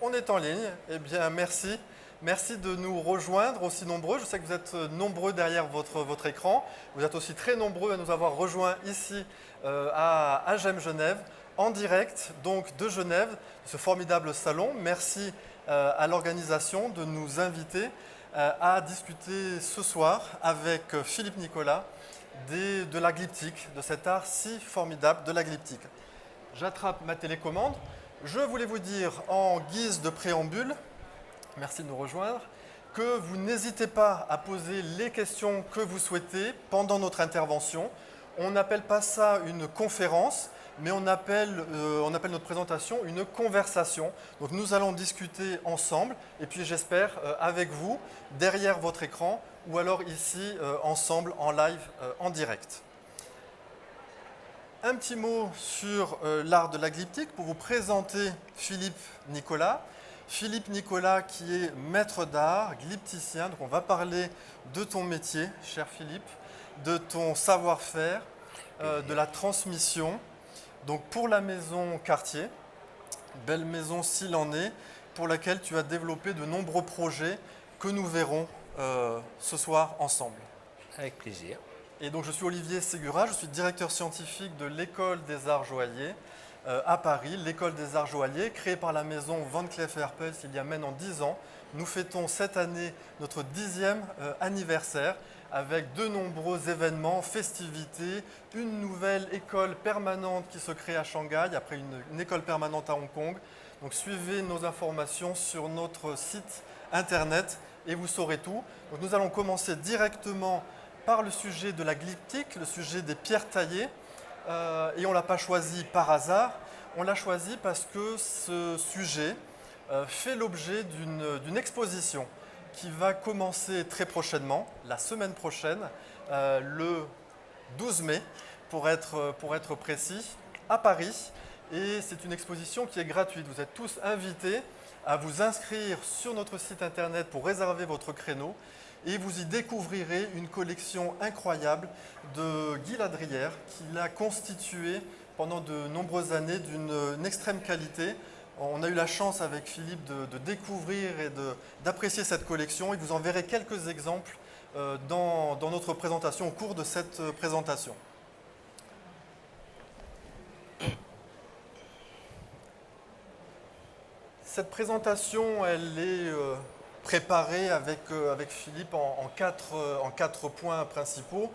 On est en ligne. Eh bien, merci. Merci de nous rejoindre aussi nombreux. Je sais que vous êtes nombreux derrière votre écran. Vous êtes aussi très nombreux à nous avoir rejoints ici à GEM Genève, en direct donc de Genève, de ce formidable salon. Merci à l'organisation de nous inviter à discuter ce soir avec Philippe Nicolas de la glyptique, de cet art si formidable de la glyptique. J'attrape ma télécommande. Je voulais vous dire en guise de préambule, merci de nous rejoindre, que vous n'hésitez pas à poser les questions que vous souhaitez pendant notre intervention. On n'appelle pas ça une conférence, mais on appelle notre présentation une conversation. Donc nous allons discuter ensemble, et puis j'espère avec vous, derrière votre écran, ou alors ici, ensemble, en live, en direct. Un petit mot sur l'art de la glyptique pour vous présenter Philippe Nicolas. Philippe Nicolas qui est maître d'art, glypticien. Donc on va parler de ton métier, cher Philippe, de ton savoir-faire, de la transmission. Donc pour la maison Cartier, belle maison s'il en est, pour laquelle tu as développé de nombreux projets que nous verrons ce soir ensemble. Avec plaisir. Et donc je suis Olivier Ségura, je suis directeur scientifique de l'École des Arts Joailliers à Paris, l'École des Arts Joailliers, créée par la maison Van Cleef & Arpels il y a maintenant 10 ans. Nous fêtons cette année notre 10e anniversaire avec de nombreux événements, festivités, une nouvelle école permanente qui se crée à Shanghai, après une école permanente à Hong Kong. Donc suivez nos informations sur notre site internet et vous saurez tout. Donc nous allons commencer directement par le sujet de la glyptique, le sujet des pierres taillées. Et on ne l'a pas choisi par hasard, on l'a choisi parce que ce sujet fait l'objet d'une exposition qui va commencer très prochainement, la semaine prochaine, le 12 mai, pour être précis, à Paris. Et c'est une exposition qui est gratuite. Vous êtes tous invités à vous inscrire sur notre site internet pour réserver votre créneau. Et vous y découvrirez une collection incroyable de Guy Ladrière qu'il a constituée pendant de nombreuses années d'une extrême qualité. On a eu la chance avec Philippe de découvrir et d'apprécier cette collection et vous en verrez quelques exemples dans notre présentation, au cours de cette présentation. Cette présentation, elle est préparé avec Philippe en quatre points principaux.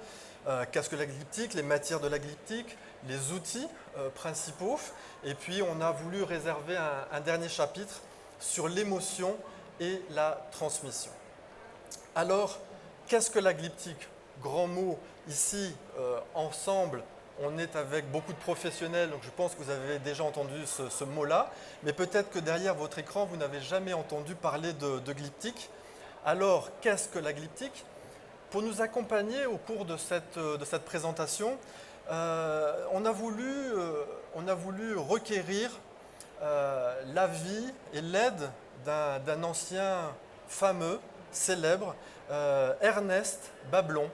Qu'est-ce que la glyptique, les matières de la glyptique, les outils principaux. Et puis on a voulu réserver un dernier chapitre sur l'émotion et la transmission. Alors, qu'est-ce que la glyptique? Grand mot ici, ensemble. On est avec beaucoup de professionnels, donc je pense que vous avez déjà entendu ce mot-là, mais peut-être que derrière votre écran, vous n'avez jamais entendu parler de glyptique. Alors, qu'est-ce que la glyptique? Pour nous accompagner au cours de cette présentation, on a voulu requérir l'avis et l'aide d'un ancien fameux, célèbre, Ernest Bablon.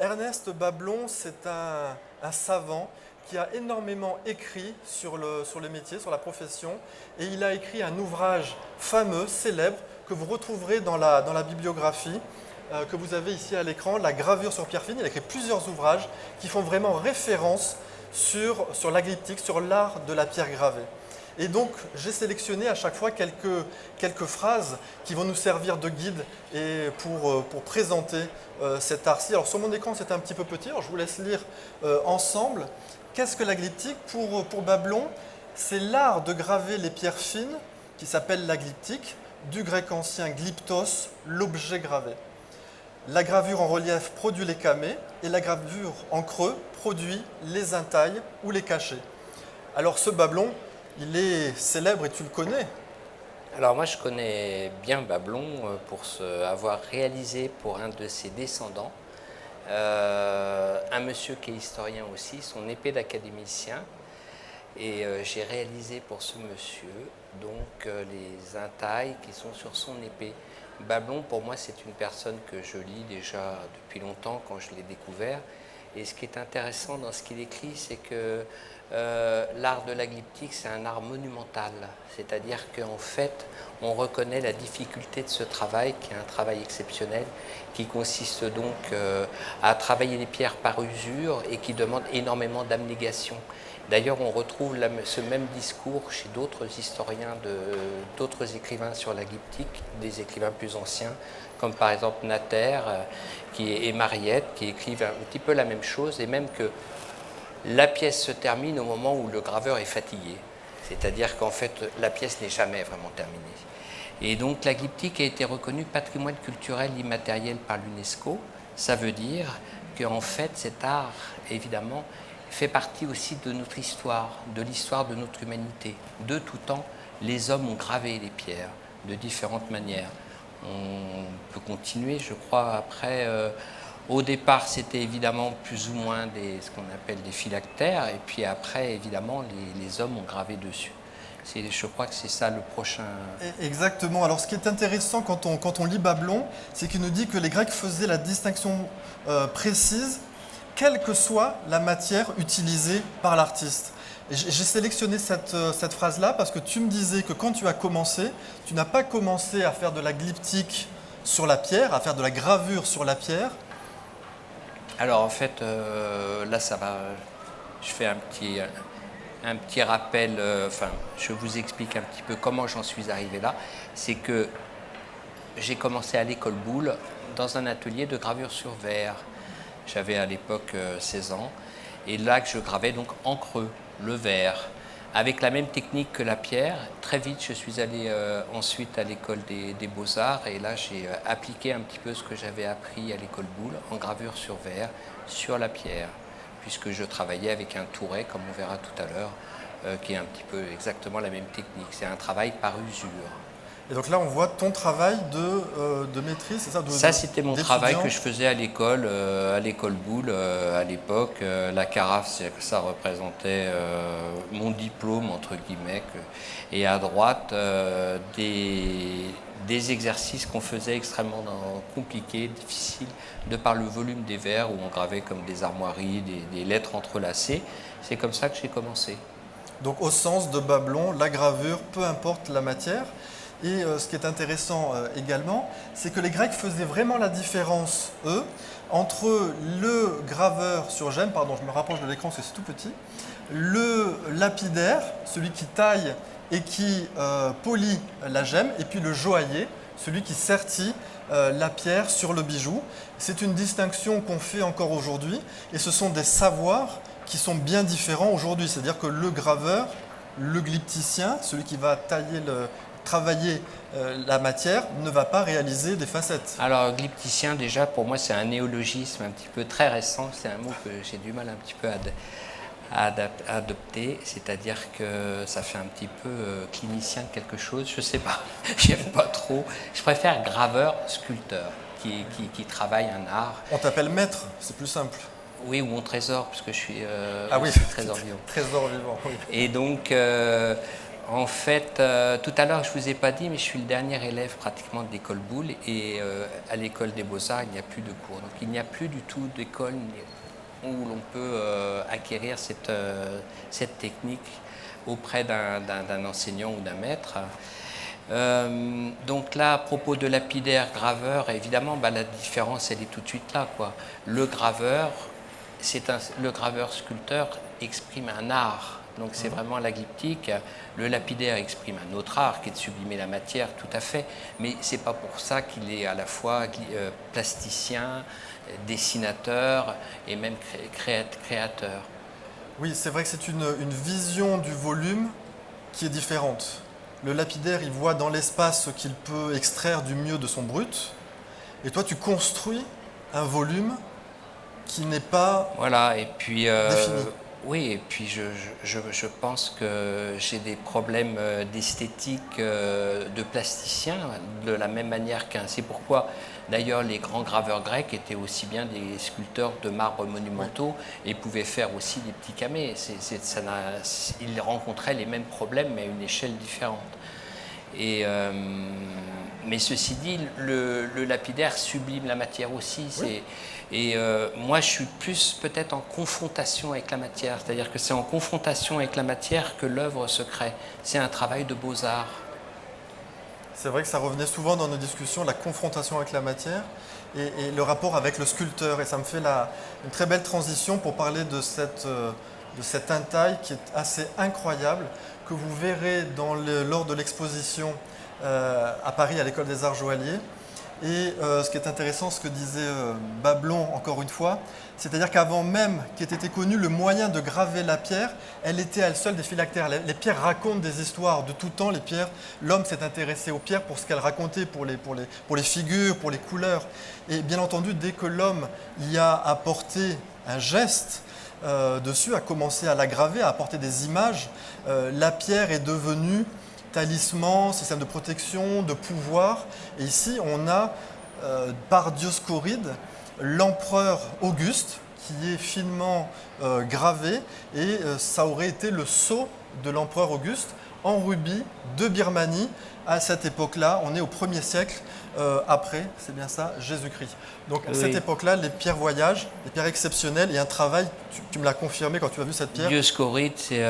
Ernest Bablon, c'est un savant qui a énormément écrit sur le métier, sur la profession, et il a écrit un ouvrage fameux, célèbre, que vous retrouverez dans la bibliographie que vous avez ici à l'écran, La gravure sur pierre fine. Il a écrit plusieurs ouvrages qui font vraiment référence sur la glyptique, sur l'art de la pierre gravée. Et donc, j'ai sélectionné à chaque fois quelques phrases qui vont nous servir de guide et pour présenter cet art-ci. Alors, sur mon écran, c'est un petit peu petit, alors je vous laisse lire ensemble. Qu'est-ce que la glyptique? Pour Bablon, c'est l'art de graver les pierres fines qui s'appelle la glyptique, du grec ancien glyptos, l'objet gravé. La gravure en relief produit les camées et la gravure en creux produit les intailles ou les cachets. Alors, ce Bablon, il est célèbre et tu le connais. Alors moi je connais bien Bablon pour avoir réalisé pour un de ses descendants, un monsieur qui est historien aussi, son épée d'académicien. Et j'ai réalisé pour ce monsieur donc les intailles qui sont sur son épée. Bablon pour moi c'est une personne que je lis déjà depuis longtemps quand je l'ai découvert. Et ce qui est intéressant dans ce qu'il écrit, c'est que l'art de la glyptique, c'est un art monumental. C'est-à-dire qu'en fait, on reconnaît la difficulté de ce travail, qui est un travail exceptionnel, qui consiste donc à travailler les pierres par usure et qui demande énormément d'abnégation. D'ailleurs, on retrouve ce même discours chez d'autres historiens, d'autres écrivains sur la glyptique, des écrivains plus anciens, comme par exemple Natter et Mariette, qui écrivent un petit peu la même chose, et même que la pièce se termine au moment où le graveur est fatigué. C'est-à-dire qu'en fait, la pièce n'est jamais vraiment terminée. Et donc, la glyptique a été reconnue patrimoine culturel immatériel par l'UNESCO. Ça veut dire qu'en fait, cet art, évidemment, fait partie aussi de notre histoire, de l'histoire de notre humanité. De tout temps, les hommes ont gravé les pierres de différentes manières. On peut continuer, je crois, après... Au départ, c'était évidemment plus ou moins ce qu'on appelle des phylactères, et puis après, évidemment, les hommes ont gravé dessus. Je crois que c'est ça le prochain... Exactement. Alors, ce qui est intéressant quand on lit Bablon, c'est qu'il nous dit que les Grecs faisaient la distinction précise, quelle que soit la matière utilisée par l'artiste. J'ai sélectionné cette phrase-là parce que tu me disais que quand tu as commencé, tu n'as pas commencé à faire de la glyptique sur la pierre, à faire de la gravure sur la pierre. Alors en fait, là ça va, je fais un petit rappel, je vous explique un petit peu comment j'en suis arrivé là. C'est que j'ai commencé à l'école Boulle dans un atelier de gravure sur verre. J'avais à l'époque 16 ans, et là que je gravais donc en creux, le verre, avec la même technique que la pierre. Très vite, je suis allé ensuite à l'école des Beaux-Arts, et là j'ai appliqué un petit peu ce que j'avais appris à l'école Boulle en gravure sur verre, sur la pierre, puisque je travaillais avec un touret, comme on verra tout à l'heure, qui est un petit peu exactement la même technique. C'est un travail par usure. Et donc là, on voit ton travail de maîtrise, c'est ça? Ça, c'était mon travail que je faisais à l'école Boulle à l'époque. La carafe, ça représentait mon diplôme, entre guillemets. Et à droite, des exercices qu'on faisait extrêmement compliqués, difficiles, de par le volume des verres, où on gravait comme des armoiries, des lettres entrelacées. C'est comme ça que j'ai commencé. Donc au sens de Bablon, la gravure, peu importe la matière. Et ce qui est intéressant également, c'est que les Grecs faisaient vraiment la différence, eux, entre le graveur sur gemme, pardon, je me rapproche de l'écran parce que c'est tout petit, le lapidaire, celui qui taille et qui polit la gemme, et puis le joaillier, celui qui sertit la pierre sur le bijou. C'est une distinction qu'on fait encore aujourd'hui, et ce sont des savoirs qui sont bien différents aujourd'hui. C'est-à-dire que le graveur, le glypticien, celui qui va travailler la matière, ne va pas réaliser des facettes. Alors, glypticien, déjà, pour moi, c'est un néologisme un petit peu très récent. C'est un mot que j'ai du mal un petit peu à adopter. C'est-à-dire que ça fait un petit peu clinicien de quelque chose. Je ne sais pas, j'aime pas trop. Je préfère graveur, sculpteur, qui travaille un art. On t'appelle maître, c'est plus simple. Oui, ou mon trésor, parce que je suis trésor vivant. Trésor vivant, oui. Et donc... en fait, tout à l'heure, je ne vous ai pas dit, mais je suis le dernier élève pratiquement de l'école Boulle, et à l'école des Beaux-Arts, il n'y a plus de cours. Donc il n'y a plus du tout d'école où l'on peut acquérir cette technique auprès d'un enseignant ou d'un maître. Donc là, à propos de lapidaire, graveur, évidemment, la différence, elle est tout de suite là, quoi. Le graveur sculpteur exprime un art. Donc c'est vraiment la glyptique. Le lapidaire exprime un autre art qui est de sublimer la matière, tout à fait. Mais ce n'est pas pour ça qu'il est à la fois plasticien, dessinateur et même créateur. Oui, c'est vrai que c'est une vision du volume qui est différente. Le lapidaire, il voit dans l'espace ce qu'il peut extraire du mieux de son brut. Et toi, tu construis un volume qui n'est pas et puis, défini. Oui, et puis je pense que j'ai des problèmes d'esthétique de plasticien, de la même manière qu'un... C'est pourquoi, d'ailleurs, les grands graveurs grecs étaient aussi bien des sculpteurs de marbre monumentaux et pouvaient faire aussi des petits camées. Ils rencontraient les mêmes problèmes, mais à une échelle différente. Mais ceci dit, le lapidaire sublime la matière aussi. Oui. Moi, je suis plus peut-être en confrontation avec la matière. C'est-à-dire que c'est en confrontation avec la matière que l'œuvre se crée. C'est un travail de beaux-arts. C'est vrai que ça revenait souvent dans nos discussions, la confrontation avec la matière et le rapport avec le sculpteur. Et ça me fait une très belle transition pour parler de cette entaille qui est assez incroyable, que vous verrez lors de l'exposition à Paris, à l'École des Arts Joailliers. Et ce qui est intéressant, ce que disait Bablon, encore une fois, c'est-à-dire qu'avant même qu'ait été connu le moyen de graver la pierre, elle était à elle seule des phylactères. Les pierres racontent des histoires de tout temps. Les pierres, l'homme s'est intéressé aux pierres pour ce qu'elles racontaient, pour les figures, pour les couleurs. Et bien entendu, dès que l'homme y a apporté un geste dessus, a commencé à la graver, à apporter des images, la pierre est devenue talisman, système de protection, de pouvoir. Et ici, on a, par Dioscoride, l'empereur Auguste, qui est finement gravé, et ça aurait été le sceau de l'empereur Auguste en rubis de Birmanie. À cette époque-là, on est au 1er siècle après, c'est bien ça, Jésus-Christ. Donc à cette époque-là, les pierres voyagent, les pierres exceptionnelles, et un travail, tu me l'as confirmé quand tu as vu cette pierre. Dioscoride, c'est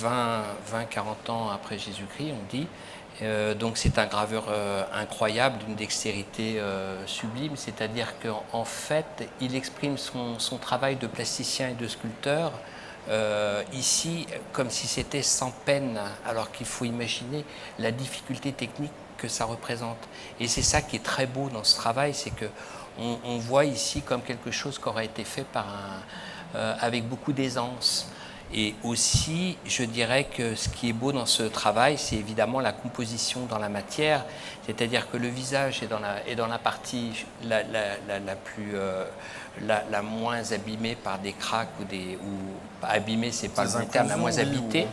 20-40 ans après Jésus-Christ, on dit. Donc c'est un graveur incroyable, d'une dextérité sublime, c'est-à-dire qu'en fait, il exprime son travail de plasticien et de sculpteur ici comme si c'était sans peine, alors qu'il faut imaginer la difficulté technique que ça représente. Et c'est ça qui est très beau dans ce travail, c'est qu'on voit ici comme quelque chose qui aurait été fait avec beaucoup d'aisance. Et aussi, je dirais que ce qui est beau dans ce travail, c'est évidemment la composition dans la matière, c'est-à-dire que le visage est dans la partie la moins abîmée par des craques ou abîmée, c'est pas le bon terme, la moins habitée.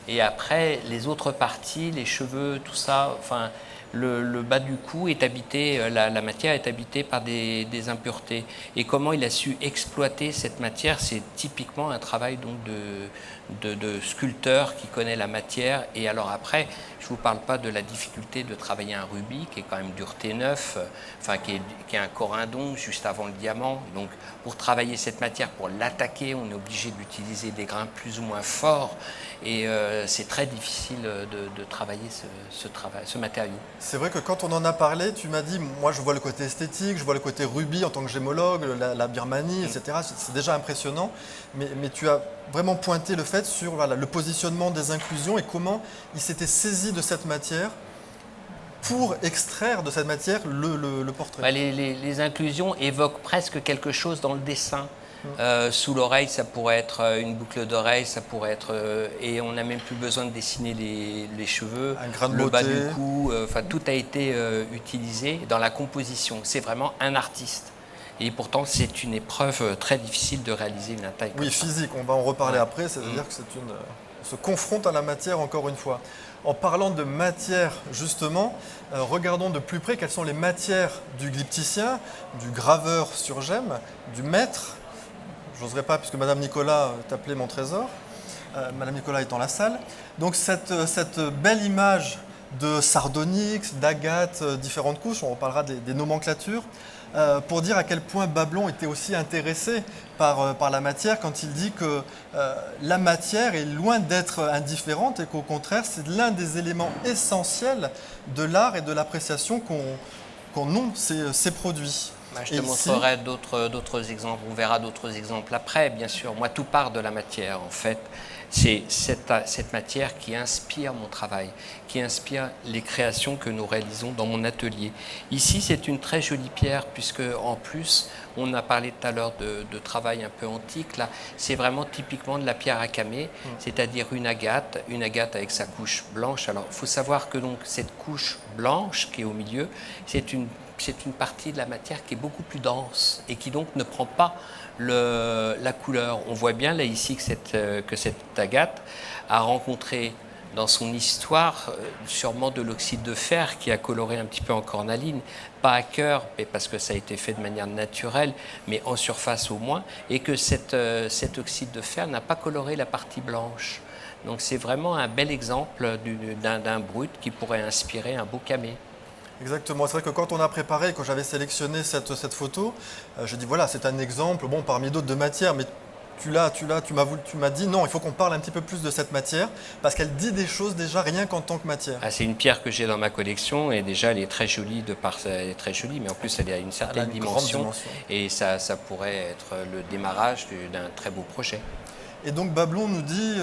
Et après, les autres parties, les cheveux, tout ça, enfin, le bas du cou est habité, la matière est habitée par des impuretés. Et comment il a su exploiter cette matière, c'est typiquement un travail donc de sculpteur qui connaît la matière. Et alors après, je ne vous parle pas de la difficulté de travailler un rubis, qui est quand même dur T9, enfin qui est un corindon juste avant le diamant. Donc pour travailler cette matière, pour l'attaquer, on est obligé d'utiliser des grains plus ou moins forts. Et c'est très difficile de travailler ce matériau. C'est vrai que quand on en a parlé, tu m'as dit, moi je vois le côté esthétique, je vois le côté rubis en tant que gémologue, la Birmanie, etc. C'est déjà impressionnant, mais tu as vraiment pointé le fait sur le positionnement des inclusions et comment il s'était saisi de cette matière pour extraire de cette matière le portrait. Bah, les inclusions évoquent presque quelque chose dans le dessin. Sous l'oreille, ça pourrait être une boucle d'oreille, ça pourrait être et on n'a même plus besoin de dessiner les cheveux, un grain de le beauté. bas du cou, enfin tout a été utilisé dans la composition. C'est vraiment un artiste. Et pourtant, c'est une épreuve très difficile de réaliser une taille comme ça. Physique, on va en reparler après, c'est-à-dire que on se confronte à la matière encore une fois. En parlant de matière, justement, regardons de plus près quelles sont les matières du glypticien, du graveur sur gemme, du maître. J'oserais pas, puisque Madame Nicolas t'appelait mon trésor. Madame Nicolas est dans la salle. Donc cette belle image de sardonyx, d'agate, différentes couches, on reparlera des nomenclatures, pour dire à quel point Bablon était aussi intéressé par la matière quand il dit que la matière est loin d'être indifférente et qu'au contraire, c'est l'un des éléments essentiels de l'art et de l'appréciation qu'ont nomme ces produits. Je te montrerai d'autres exemples, on verra d'autres exemples après, bien sûr. Moi, tout part de la matière, en fait. C'est cette matière qui inspire mon travail, qui inspire les créations que nous réalisons dans mon atelier. Ici, c'est une très jolie pierre, puisque en plus, on a parlé tout à l'heure de travail un peu antique. Là, c'est vraiment typiquement de la pierre à camée, c'est-à-dire une agate avec sa couche blanche. Alors, il faut savoir que donc, cette couche blanche qui est au milieu, c'est une partie de la matière qui est beaucoup plus dense et qui donc ne prend pas la couleur. On voit bien là ici que cette agate a rencontré dans son histoire sûrement de l'oxyde de fer qui a coloré un petit peu en cornaline, pas à cœur, mais parce que ça a été fait de manière naturelle, mais en surface au moins, et que cet oxyde de fer n'a pas coloré la partie blanche. Donc c'est vraiment un bel exemple d'un brut qui pourrait inspirer un beau camé. Exactement. C'est vrai que quand on a préparé, quand j'avais sélectionné cette photo, je dis voilà, c'est un exemple, bon, parmi d'autres de matière, mais tu m'as dit non, il faut qu'on parle un petit peu plus de cette matière, parce qu'elle dit des choses déjà rien qu'en tant que matière. Ah, c'est une pierre que j'ai dans ma collection et déjà elle est très jolie elle est très jolie, mais en plus elle a une certaine dimension et ça pourrait être le démarrage d'un très beau projet. Et donc Bablon nous dit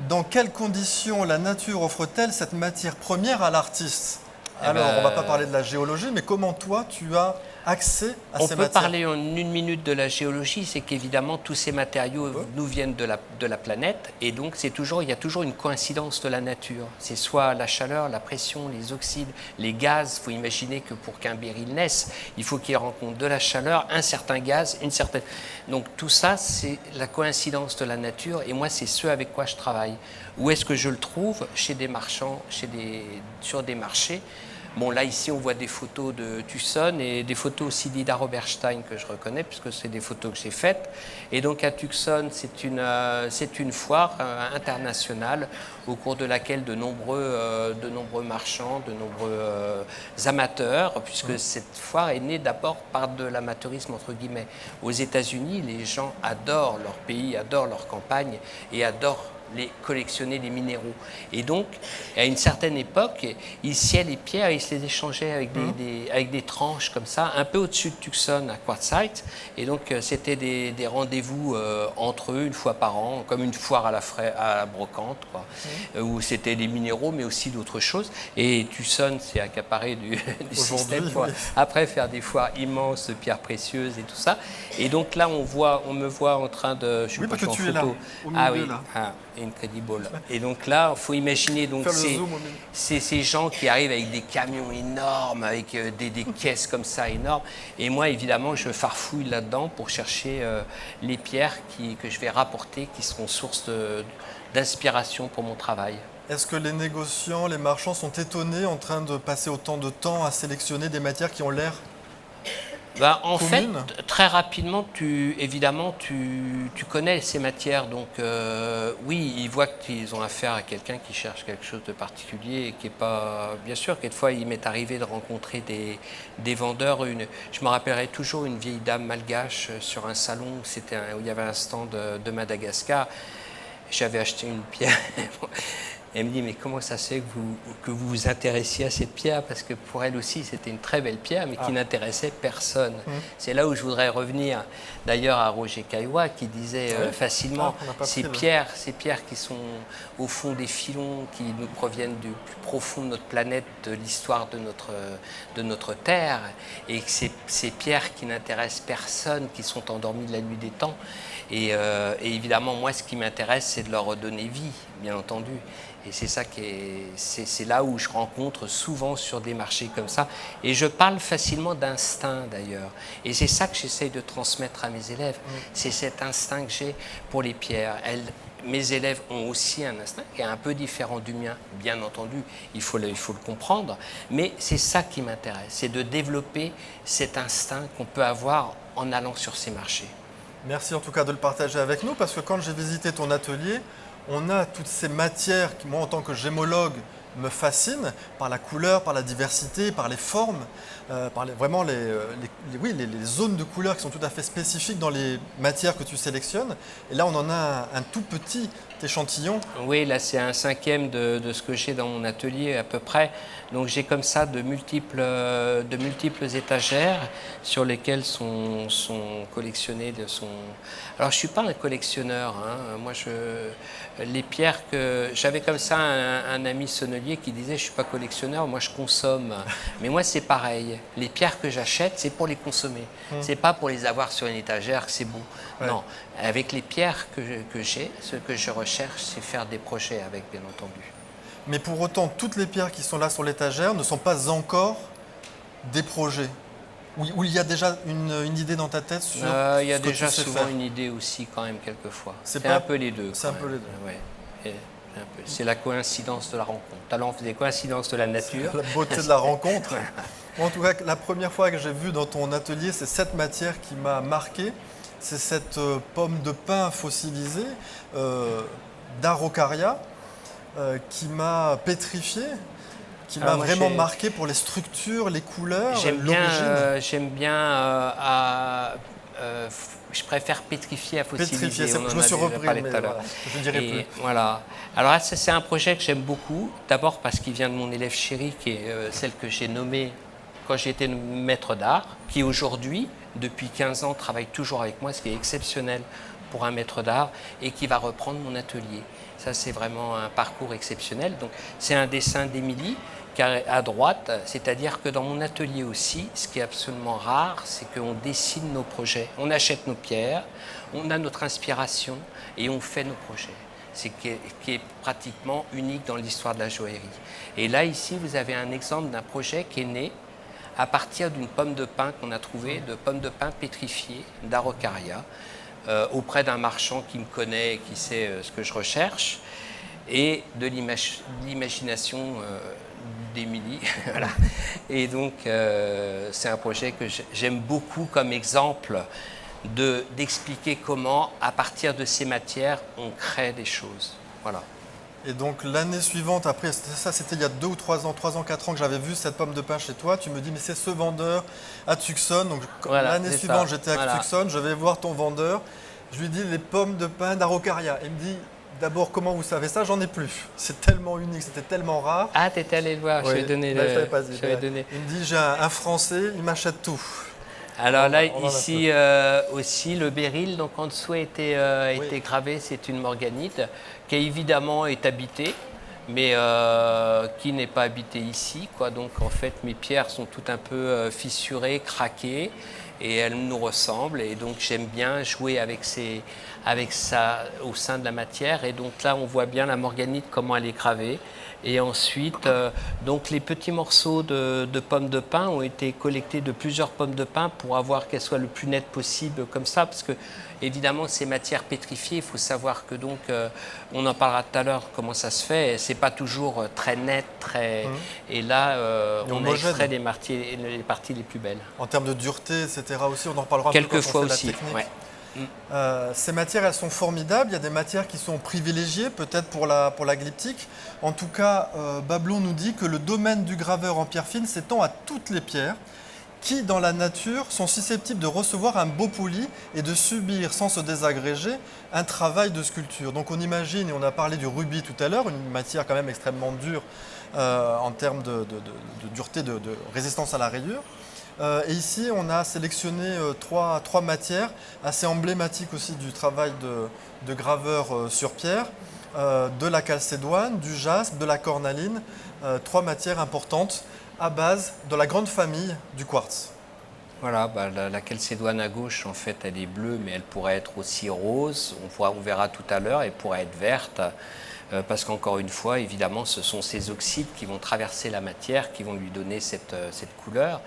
dans quelles conditions la nature offre-t-elle cette matière première à l'artiste? Alors, on ne va pas parler de la géologie, mais comment toi, tu as accès à ces matières? On peut parler en une minute de la géologie, c'est qu'évidemment, tous ces matériaux nous viennent de la planète, et donc il y a toujours une coïncidence de la nature. C'est soit la chaleur, la pression, les oxydes, les gaz. Il faut imaginer que pour qu'un béryl naisse, il faut qu'il rencontre de la chaleur, un certain gaz, une certaine... Donc tout ça, c'est la coïncidence de la nature, et moi, c'est ce avec quoi je travaille. Où est-ce que je le trouve? Chez des marchands, sur des marchés. Bon, là, ici, on voit des photos de Tucson et des photos aussi d'Ida Roberstein que je reconnais, puisque c'est des photos que j'ai faites. Et donc, à Tucson, c'est une foire internationale au cours de laquelle de nombreux marchands, de nombreux amateurs, puisque cette foire est née d'abord par de l'amateurisme, entre guillemets. Aux États-Unis, les gens adorent leur pays, adorent leur campagne et adorent collectionner les minéraux. Et donc, à une certaine époque, ils sciaient les pierres et ils se les échangeaient avec des tranches comme ça, un peu au-dessus de Tucson, à Quartzsite. Et donc, c'était des rendez-vous entre eux, une fois par an, comme une foire à la brocante, quoi, où c'était des minéraux, mais aussi d'autres choses. Et Tucson s'est accaparé du système pour après faire des foires immenses de pierres précieuses et tout ça. Et donc là, on me voit en train de... Oui, parce que tu es là, au milieu, là. Incredible. Et donc là, il faut imaginer donc ces gens qui arrivent avec des camions énormes, avec des caisses comme ça énormes. Et moi, évidemment, je farfouille là-dedans pour chercher les pierres que je vais rapporter, qui seront source d'inspiration pour mon travail. Est-ce que les négociants, les marchands sont étonnés en train de passer autant de temps à sélectionner des matières qui ont l'air en fait, très rapidement, tu connais ces matières, donc oui, ils voient qu'ils ont affaire à quelqu'un qui cherche quelque chose de particulier et qui n'est pas... Bien sûr, quelquefois, il m'est arrivé de rencontrer des vendeurs. Je me rappellerai toujours une vieille dame malgache sur un salon où il y avait un stand de Madagascar. J'avais acheté une pierre. Elle me dit, mais comment ça se fait que vous vous intéressiez à cette pierre? Parce que pour elle aussi, c'était une très belle pierre, mais qui n'intéressait personne. C'est là où je voudrais revenir, d'ailleurs, à Roger Caillois, qui disait facilement, ces pierres qui sont au fond des filons, qui nous proviennent du plus profond de notre planète, de l'histoire de notre Terre, et que ces pierres qui n'intéressent personne, qui sont endormies de la nuit des temps. Et évidemment, moi, ce qui m'intéresse, c'est de leur redonner vie, bien entendu. Et c'est ça c'est là où je rencontre souvent sur des marchés comme ça. Et je parle facilement d'instinct d'ailleurs. Et c'est ça que j'essaye de transmettre à mes élèves. C'est cet instinct que j'ai pour les pierres. Mes élèves ont aussi un instinct qui est un peu différent du mien, bien entendu, il faut le comprendre. Mais c'est ça qui m'intéresse, c'est de développer cet instinct qu'on peut avoir en allant sur ces marchés. Merci en tout cas de le partager avec nous, parce que quand j'ai visité ton atelier, on a toutes ces matières qui, moi, en tant que gémologue, me fascinent par la couleur, par la diversité, par les formes, par vraiment les zones de couleurs qui sont tout à fait spécifiques dans les matières que tu sélectionnes. Et là, on en a un tout petit échantillon. Oui, là, c'est un cinquième de ce que j'ai dans mon atelier à peu près. Donc, j'ai comme ça de multiples étagères sur lesquelles sont collectionnées. Alors, je ne suis pas un collectionneur. Hein. Moi, les pierres que... J'avais comme ça un ami sonnelier qui disait « je ne suis pas collectionneur, moi je consomme ». Mais moi, c'est pareil. Les pierres que j'achète, c'est pour les consommer. Ce n'est pas pour les avoir sur une étagère, c'est beau. Ouais. Non, avec les pierres que j'ai, ce que je recherche, c'est faire des projets avec, bien entendu. Mais pour autant, toutes les pierres qui sont là sur l'étagère ne sont pas encore des projets, où il y a déjà une idée dans ta tête sur ce que tu sais faire. Il y a déjà souvent une idée aussi, quand même, quelquefois. C'est un peu les deux. C'est un peu les deux. Ouais. C'est la coïncidence de la rencontre. Talent, des coïncidences de la nature. La beauté de la rencontre. En tout cas, la première fois que j'ai vu dans ton atelier, c'est cette matière qui m'a marqué. C'est cette pomme de pin fossilisée, d'Araucaria qui m'a pétrifié, qui m'a vraiment marqué pour les structures, les couleurs, l'origine. J'aime bien je préfère pétrifier à fossiliser. Je me suis repris, mais voilà, je ne dirai plus. Voilà. Alors ça, c'est un projet que j'aime beaucoup. D'abord parce qu'il vient de mon élève chérie, qui est celle que j'ai nommée quand j'étais maître d'art, qui aujourd'hui, depuis 15 ans, travaille toujours avec moi, ce qui est exceptionnel pour un maître d'art, et qui va reprendre mon atelier. Ça, c'est vraiment un parcours exceptionnel. Donc, c'est un dessin d'Émilie à droite, c'est-à-dire que dans mon atelier aussi, ce qui est absolument rare, c'est qu'on dessine nos projets. On achète nos pierres, on a notre inspiration et on fait nos projets. C'est qui est pratiquement unique dans l'histoire de la joaillerie. Et là, ici, vous avez un exemple d'un projet qui est né à partir d'une pomme de pin qu'on a trouvée, de pommes de pin pétrifiées d'Araucaria, auprès d'un marchand qui me connaît et qui sait ce que je recherche, et de l'imagination d'Émilie. Voilà. Et donc, c'est un projet que j'aime beaucoup comme exemple d'expliquer comment, à partir de ces matières, on crée des choses. Voilà. Et donc l'année suivante, après, ça c'était il y a 2 ou 3 ans, 3 ans, 4 ans que j'avais vu cette pomme de pin chez toi, tu me dis mais c'est ce vendeur à Tucson. Donc voilà, l'année suivante j'étais à Tucson, je vais voir ton vendeur, je lui dis les pommes de pin d'Araucaria. Il me dit d'abord comment vous savez ça, j'en ai plus. C'est tellement unique, c'était tellement rare. Ah, t'étais allé le voir, oui, je vais donner Il me dit j'ai un Français, il m'achète tout. Alors là, ici aussi, le béryl, donc en dessous a été gravé, c'est une morganite qui évidemment est habitée, mais qui n'est pas habitée ici, quoi. Donc en fait, mes pierres sont toutes un peu fissurées, craquées, et elles nous ressemblent. Et donc j'aime bien jouer avec ça au sein de la matière. Et donc là, on voit bien la morganite, comment elle est gravée. Et ensuite, donc les petits morceaux de pommes de pin ont été collectés de plusieurs pommes de pin pour avoir qu'elles soient le plus nettes possible comme ça, parce que évidemment ces matières pétrifiées, il faut savoir que donc on en parlera tout à l'heure comment ça se fait. C'est pas toujours très net, très. Et là, on a extrait les parties les plus belles. En termes de dureté, etc. aussi, on en reparlera quelquefois aussi. Ouais. Ces matières, elles sont formidables. Il y a des matières qui sont privilégiées, peut-être pour la glyptique. En tout cas, Bablon nous dit que le domaine du graveur en pierre fine s'étend à toutes les pierres qui, dans la nature, sont susceptibles de recevoir un beau poli et de subir, sans se désagréger, un travail de sculpture. Donc on imagine, et on a parlé du rubis tout à l'heure, une matière quand même extrêmement dure en termes de dureté, de résistance à la rayure. Et ici, on a sélectionné trois matières assez emblématiques aussi du travail de graveur sur pierre, de la calcédoine, du jaspe, de la cornaline, 3 matières importantes à base de la grande famille du quartz. Voilà, la calcédoine à gauche, en fait, elle est bleue, mais elle pourrait être aussi rose. On verra tout à l'heure, elle pourrait être verte. Parce qu'encore une fois, évidemment, ce sont ces oxydes qui vont traverser la matière, qui vont lui donner cette couleur.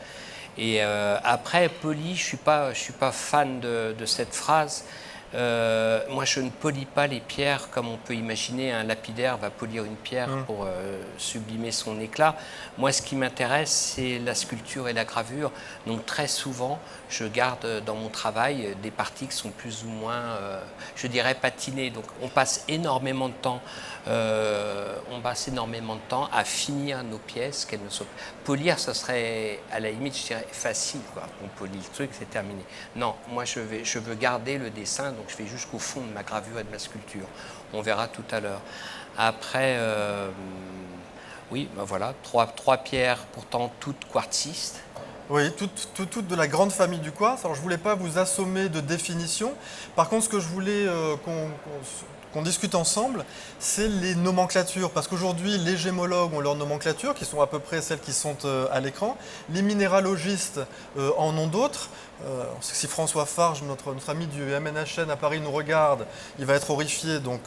Et après, poli, je suis pas fan de cette phrase. Moi, je ne polis pas les pierres comme on peut imaginer. Un lapidaire va polir une pierre pour sublimer son éclat. Moi, ce qui m'intéresse, c'est la sculpture et la gravure. Donc, très souvent, je garde dans mon travail des parties qui sont plus ou moins, je dirais, patinées. Donc, on passe énormément de temps. À finir nos pièces, qu'elles ne soient polir, ça serait à la limite, je dirais, facile, quoi. On polit le truc, c'est terminé. Non, moi je veux garder le dessin, donc je vais jusqu'au fond de ma gravure et de ma sculpture. On verra tout à l'heure. Après, oui, ben voilà, trois pierres, pourtant toutes quartzistes. Oui, toutes de la grande famille du quartz. Alors je ne voulais pas vous assommer de définitions. Par contre, ce que je voulais qu'on discute ensemble, c'est les nomenclatures. Parce qu'aujourd'hui, les gémologues ont leurs nomenclatures, qui sont à peu près celles qui sont à l'écran. Les minéralogistes en ont d'autres. Si François Farge, notre ami du MNHN à Paris, nous regarde, il va être horrifié. Donc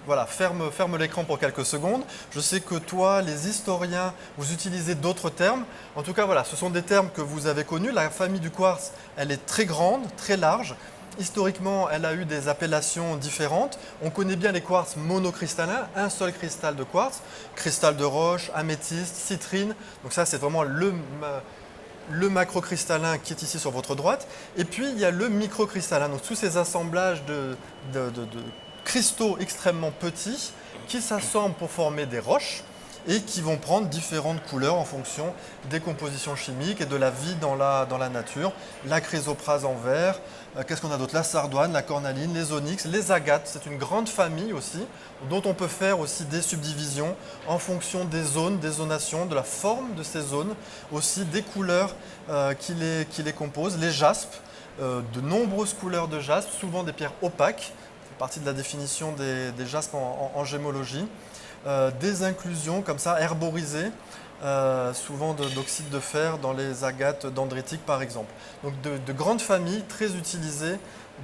voilà, ferme l'écran pour quelques secondes. Je sais que toi, les historiens, vous utilisez d'autres termes. En tout cas, voilà, ce sont des termes que vous avez connus. La famille du quartz, elle est très grande, très large. Historiquement, elle a eu des appellations différentes. On connaît bien les quartz monocristallins, un seul cristal de quartz, cristal de roche, améthyste, citrine. Donc ça, c'est vraiment le macrocristallin qui est ici sur votre droite. Et puis, il y a le microcristallin. Donc tous ces assemblages de cristaux extrêmement petits qui s'assemblent pour former des roches et qui vont prendre différentes couleurs en fonction des compositions chimiques et de la vie dans la nature. La chrysoprase en vert, qu'est-ce qu'on a d'autre? La sardoine, la cornaline, les onyx, les agates. C'est une grande famille aussi, dont on peut faire aussi des subdivisions en fonction des zones, des zonations, de la forme de ces zones, aussi des couleurs qui les composent. Les jaspes, de nombreuses couleurs de jaspes, souvent des pierres opaques, c'est partie de la définition des jaspes en gémologie. Des inclusions comme ça, herborisées, souvent d'oxyde de fer dans les agates dendritiques par exemple. Donc de grandes familles très utilisées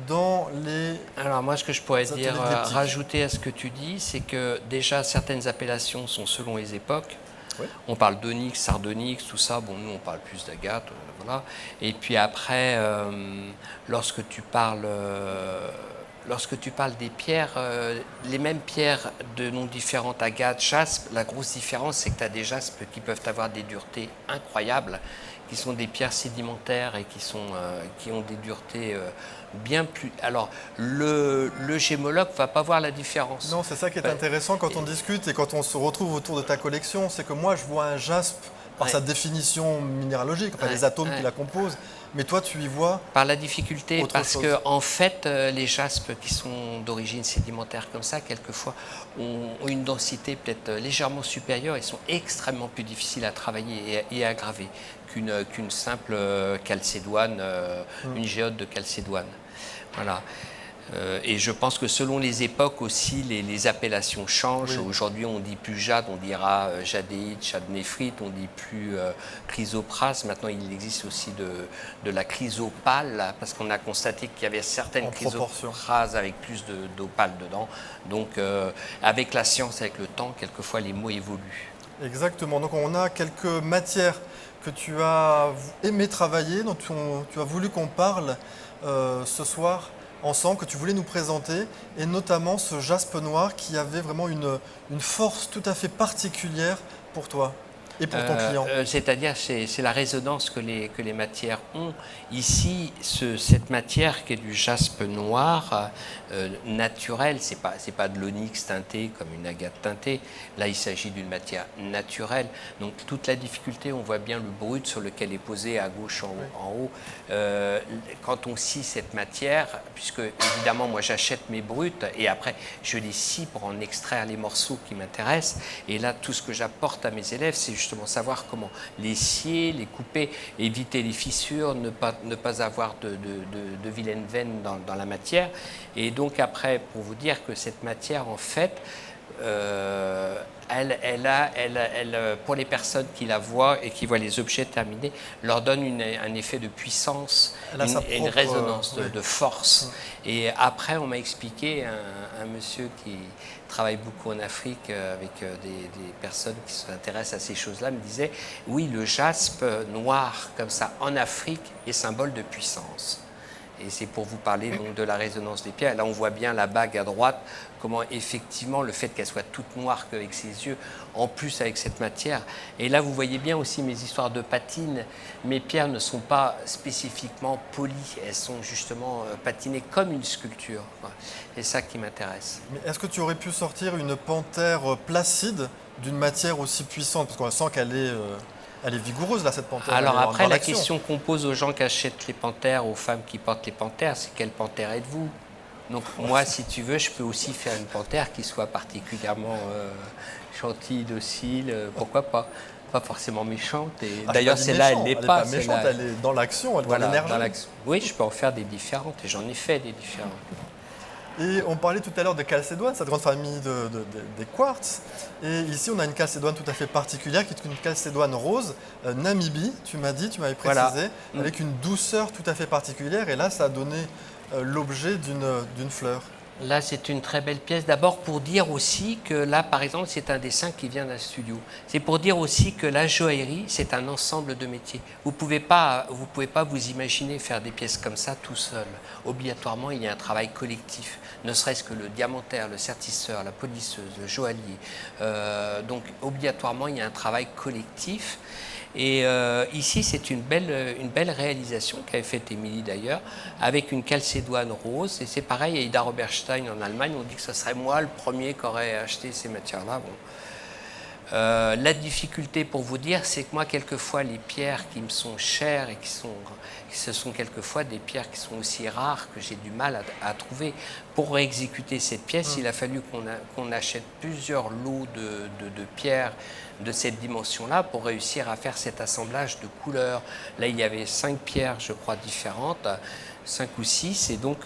dans les... Alors moi, ce que je pourrais dire, glyptiques. rajouter à ce que tu dis, c'est que déjà certaines appellations sont selon les époques. Oui. On parle d'onyx, sardonyx, tout ça. Bon, nous on parle plus d'agate, voilà. Et puis après, lorsque tu parles des pierres, les mêmes pierres de noms différents, agate, jaspe, la grosse différence, c'est que tu as des jaspes qui peuvent avoir des duretés incroyables, qui sont des pierres sédimentaires et qui ont des duretés bien plus... Alors, le gémologue ne va pas voir la différence. Non, c'est ça qui est intéressant quand on discute et quand on se retrouve autour de ta collection, c'est que moi je vois un jaspe par sa définition minéralogique, enfin les atomes qui la composent, mais toi tu y vois... Par la difficulté, parce chose. que en fait, les jaspes qui sont d'origine sédimentaire comme ça, quelquefois, ont une densité peut-être légèrement supérieure et sont extrêmement plus difficiles à travailler et à graver qu'une simple calcédoine, une géode de calcédoine. Voilà. Et je pense que selon les époques aussi, les appellations changent. Oui. Aujourd'hui, on dit plus jade, on dira jadéite, jade-néphrite, on dit plus chrysoprase. Maintenant, il existe aussi de la chrysopale, parce qu'on a constaté qu'il y avait certaines chrysoprases avec plus d'opale dedans. Donc, avec la science, avec le temps, quelquefois, les mots évoluent. Exactement. Donc, on a quelques matières que tu as aimé travailler, dont tu as voulu qu'on parle ce soir ensemble, que tu voulais nous présenter, et notamment ce jaspe noir qui avait vraiment une force tout à fait particulière pour toi et pour ton client. C'est-à-dire, c'est la résonance que les matières ont. Ici, cette matière qui est du jaspe noir, naturel, c'est pas de l'onyx teinté comme une agate teintée. Là, il s'agit d'une matière naturelle. Donc, toute la difficulté, on voit bien le brut sur lequel est posé à gauche en haut. Quand on scie cette matière, puisque évidemment, moi, j'achète mes bruts et après, je les scie pour en extraire les morceaux qui m'intéressent. Et là, tout ce que j'apporte à mes élèves, c'est justement savoir comment les scier, les couper, éviter les fissures, ne pas avoir de vilaines veines dans la matière. Et donc après, pour vous dire que cette matière, en fait, pour les personnes qui la voient et qui voient les objets terminés, leur donne un effet de puissance, une résonance de force. Et après, on m'a expliqué, un monsieur qui travaille beaucoup en Afrique avec des personnes qui s'intéressent à ces choses-là, me disait, oui, le jaspe noir, comme ça, en Afrique, est symbole de puissance. Et c'est pour vous parler donc de la résonance des pierres. Là, on voit bien la bague à droite, comment effectivement le fait qu'elle soit toute noire qu'avec ses yeux, en plus avec cette matière. Et là, vous voyez bien aussi mes histoires de patine. Mes pierres ne sont pas spécifiquement polies, elles sont justement patinées comme une sculpture. C'est ça qui m'intéresse. Mais est-ce que tu aurais pu sortir une panthère placide d'une matière aussi puissante? Parce qu'on sent qu'elle est... Elle est vigoureuse, là, cette panthère. Alors après, la question qu'on pose aux gens qui achètent les panthères, aux femmes qui portent les panthères, c'est quelle panthère êtes-vous? Donc moi, si tu veux, je peux aussi faire une panthère qui soit particulièrement gentille, docile, pourquoi pas? Pas forcément méchante. D'ailleurs, celle-là, elle n'est pas méchante, elle est dans l'action, elle est dans l'énergie. Oui, je peux en faire des différentes, et j'en ai fait des différentes. Et on parlait tout à l'heure de calcédoine, cette grande famille des quartz. Et ici, on a une calcédoine tout à fait particulière, qui est une calcédoine rose, Namibie, tu m'avais précisé, voilà. Avec une douceur tout à fait particulière. Et là, ça a donné l'objet d'une fleur. Là, c'est une très belle pièce. D'abord, pour dire aussi que là, par exemple, c'est un dessin qui vient d'un studio. C'est pour dire aussi que la joaillerie, c'est un ensemble de métiers. Vous pouvez pas vous imaginer faire des pièces comme ça tout seul. Obligatoirement, il y a un travail collectif. Ne serait-ce que le diamantaire, le sertisseur, la polisseuse, le joaillier. Donc, obligatoirement, il y a un travail collectif. Et ici, c'est une belle réalisation qu'avait faite Émilie d'ailleurs, avec une calcédoine rose. Et c'est pareil, à Ida Oberstein en Allemagne, on dit que ce serait moi le premier qui aurait acheté ces matières-là. Bon. La difficulté pour vous dire, c'est que moi, quelquefois, les pierres qui me sont chères et ce sont quelquefois des pierres qui sont aussi rares que j'ai du mal à trouver. Pour exécuter cette pièce, il a fallu qu'on achète plusieurs lots de pierres de cette dimension-là pour réussir à faire cet assemblage de couleurs. Là, il y avait 5 pierres, je crois, différentes, 5 ou 6, et donc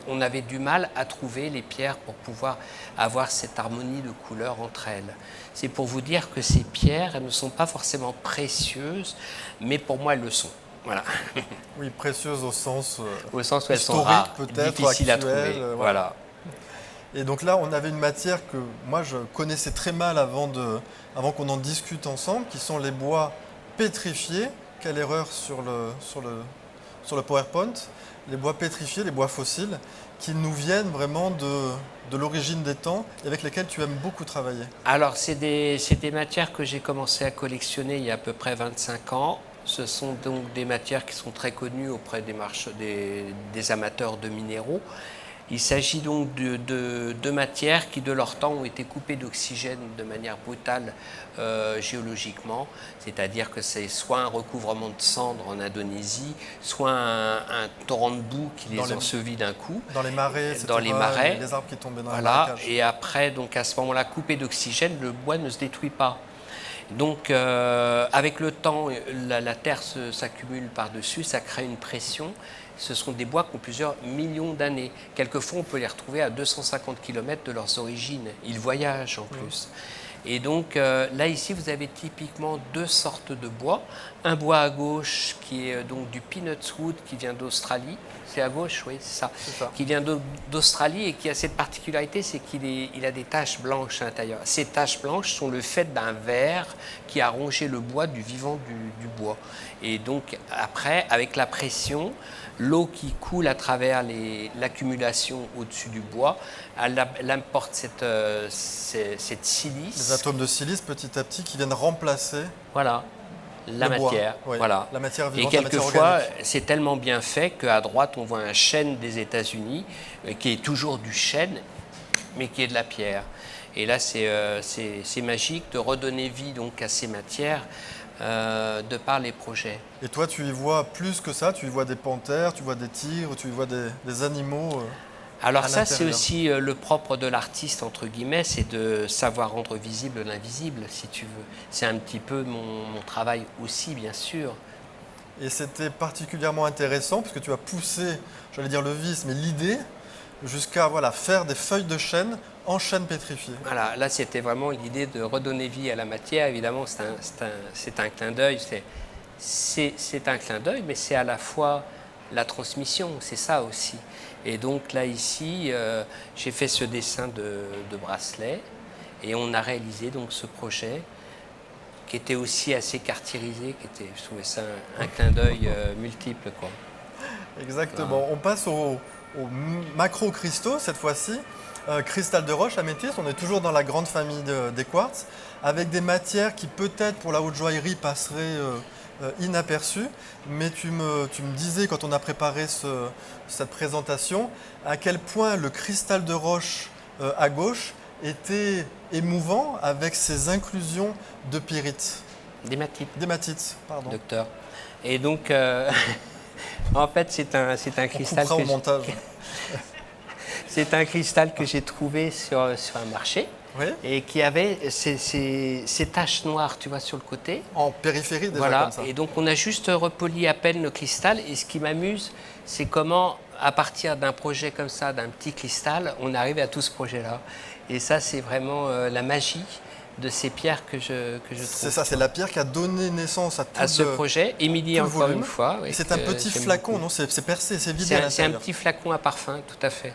on avait du mal à trouver les pierres pour pouvoir avoir cette harmonie de couleurs entre elles. C'est pour vous dire que ces pierres, elles ne sont pas forcément précieuses, mais pour moi, elles le sont. Voilà. Oui, précieuses au sens où elles sont rares, peut-être, difficiles à trouver. Voilà. Et donc là, on avait une matière que moi, je connaissais très mal avant qu'on en discute ensemble, qui sont les bois pétrifiés. Quelle erreur sur le PowerPoint. Les bois pétrifiés, les bois fossiles, qui nous viennent vraiment de l'origine des temps et avec lesquels tu aimes beaucoup travailler. Alors, c'est des matières que j'ai commencé à collectionner il y a à peu près 25 ans. Ce sont donc des matières qui sont très connues auprès des amateurs de minéraux. Il s'agit donc de matières qui, de leur temps, ont été coupées d'oxygène de manière brutale géologiquement, c'est-à-dire que c'est soit un recouvrement de cendres en Indonésie, soit un torrent de boue qui les ensevelit d'un coup. Dans les marais, etc. Les marais. Les arbres qui tombaient dans voilà. les marécages. Et après, donc à ce moment-là, coupé d'oxygène, le bois ne se détruit pas. Donc, avec le temps, la terre s'accumule par-dessus, ça crée une pression. Ce sont des bois qui ont plusieurs millions d'années. Quelquefois, on peut les retrouver à 250 km de leurs origines. Ils voyagent en plus. Et donc, là, ici, vous avez typiquement 2 sortes de bois. Un bois à gauche qui est donc du peanuts wood qui vient d'Australie. C'est à gauche, oui, c'est ça. Qui vient d'Australie et qui a cette particularité, c'est qu'il a des taches blanches à l'intérieur. Ces taches blanches sont le fait d'un ver qui a rongé le bois du vivant du bois. Et donc, après, avec la pression, l'eau qui coule à travers l'accumulation au-dessus du bois, elle apporte cette silice. Les atomes de silice, petit à petit, qui viennent remplacer la matière. Oui, voilà. La matière vivante, et quelquefois, c'est tellement bien fait qu'à droite, on voit un chêne des États-Unis qui est toujours du chêne, mais qui est de la pierre. Et là, c'est magique de redonner vie donc, à ces matières. De par les projets. Et toi, tu y vois plus que ça, tu y vois des panthères, tu vois des tigres, tu y vois des animaux Alors ça, c'est aussi le propre de l'artiste, entre guillemets, c'est de savoir rendre visible l'invisible, si tu veux. C'est un petit peu mon travail aussi, bien sûr. Et c'était particulièrement intéressant, parce que tu as poussé, j'allais dire le vice, mais l'idée, jusqu'à faire des feuilles de chêne en chêne pétrifié. Voilà, là c'était vraiment l'idée de redonner vie à la matière. Évidemment, c'est un clin d'œil. C'est un clin d'œil, mais c'est à la fois la transmission, c'est ça aussi. Et donc là ici, j'ai fait ce dessin de bracelet et on a réalisé donc ce projet qui était aussi assez cartierisé, je trouvais ça un clin d'œil multiple, quoi. Exactement. Voilà. On passe au macro-cristaux cette fois-ci. Cristal de roche, améthyste, on est toujours dans la grande famille des quartz, avec des matières qui peut-être pour la haute joaillerie passeraient inaperçues, mais tu me disais quand on a préparé cette présentation à quel point le cristal de roche à gauche était émouvant avec ses inclusions de pyrite. D'hématite, pardon. Docteur. Et donc, en fait, c'est un cristal. On coupera au montage. C'est un cristal que j'ai trouvé sur un marché, oui, et qui avait ces taches noires, tu vois, sur le côté. En périphérie déjà, voilà, comme ça. Et donc on a juste repoli à peine le cristal. Et ce qui m'amuse, c'est comment, à partir d'un projet comme ça, d'un petit cristal, on arrive à tout ce projet-là. Et ça, c'est vraiment la magie de ces pierres que je trouve. C'est ça, c'est la pierre qui a donné naissance à ce projet. Émilie, encore une fois. Oui, c'est un petit flacon, beaucoup. Non, c'est percé, c'est vidé à l'intérieur. C'est un petit flacon à parfum, tout à fait.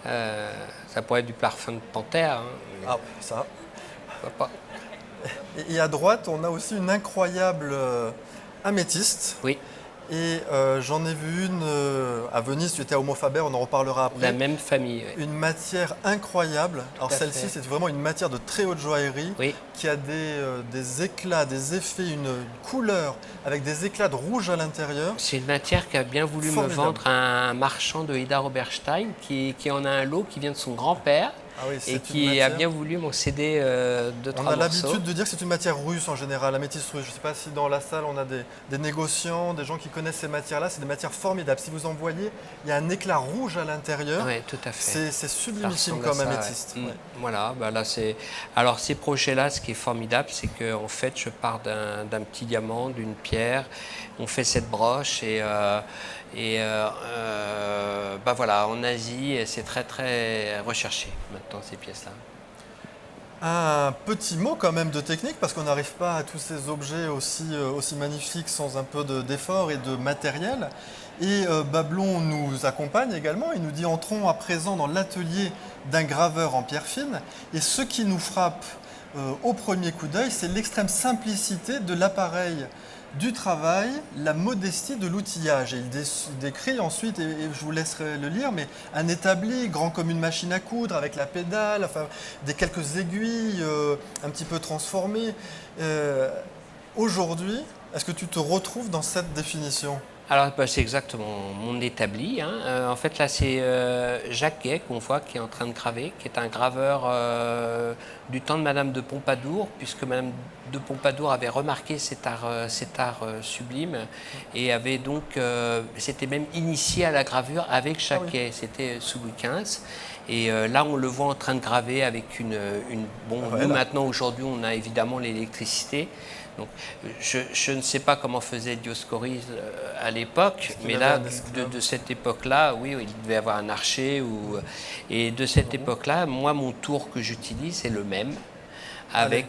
Ça pourrait être du parfum de panthère. Hein, ah, ça. Pas. Et à droite, on a aussi une incroyable améthyste. Oui. Et j'en ai vu une à Venise, tu étais à Homo Faber, on en reparlera après. La même famille, oui. Une matière incroyable. Alors Tout à celle-ci, fait. c'est vraiment une matière de très haute joaillerie Oui, qui a des éclats, des effets, une couleur avec des éclats de rouge à l'intérieur. c'est une matière qu'a bien voulu me Formidable. vendre un marchand de Ida Oberstein qui en a un lot qui vient de son grand-père Ah oui, et c'est une qui a matière. bien voulu m'en céder deux, On trois a morceaux. l'habitude de dire que c'est une matière russe en général, la métisse russe. Je ne sais pas si dans la salle on a des négociants, des gens qui connaissent ces matières-là. C'est des matières formidables. Si vous en voyez, il y a un éclat rouge à l'intérieur. Oui, tout à fait. C'est Ça sublimissime ressemble à comme ça, améthyste. ouais. Ouais. Voilà, bah là c'est. Alors ces projets-là, ce qui est formidable, c'est qu'en fait, je pars d'un petit diamant, d'une pierre. On fait cette broche bah voilà, en Asie, c'est très très recherché maintenant ces pièces-là. Un petit mot quand même de technique, parce qu'on n'arrive pas à tous ces objets aussi magnifiques sans un peu d'effort et de matériel. Et Bablon nous accompagne également, il nous dit entrons à présent dans l'atelier d'un graveur en pierre fine. Et ce qui nous frappe au premier coup d'œil, c'est l'extrême simplicité de l'appareil du travail, la modestie de l'outillage. Et il décrit ensuite, et je vous laisserai le lire, mais un établi grand comme une machine à coudre avec la pédale, enfin, des quelques aiguilles un petit peu transformées. Aujourd'hui, est-ce que tu te retrouves dans cette définition? Alors, bah, c'est exactement mon établi, hein. En fait, là, c'est Jacques Gay qu'on voit qui est en train de graver, qui est un graveur du temps de Madame de Pompadour, puisque Madame de Pompadour avait remarqué cet art sublime et avait donc, s'était même initié à la gravure avec Jacques Gay. C'était sous Louis XV. Et là, on le voit en train de graver avec bon, Voilà. nous, maintenant, aujourd'hui, on a évidemment l'électricité. Donc, je ne sais pas comment faisait Dioscoris à l'époque, mais là, de cette époque-là, oui, il devait avoir un archer. Et de cette époque-là, moi, mon tour que j'utilise est le même. Avec,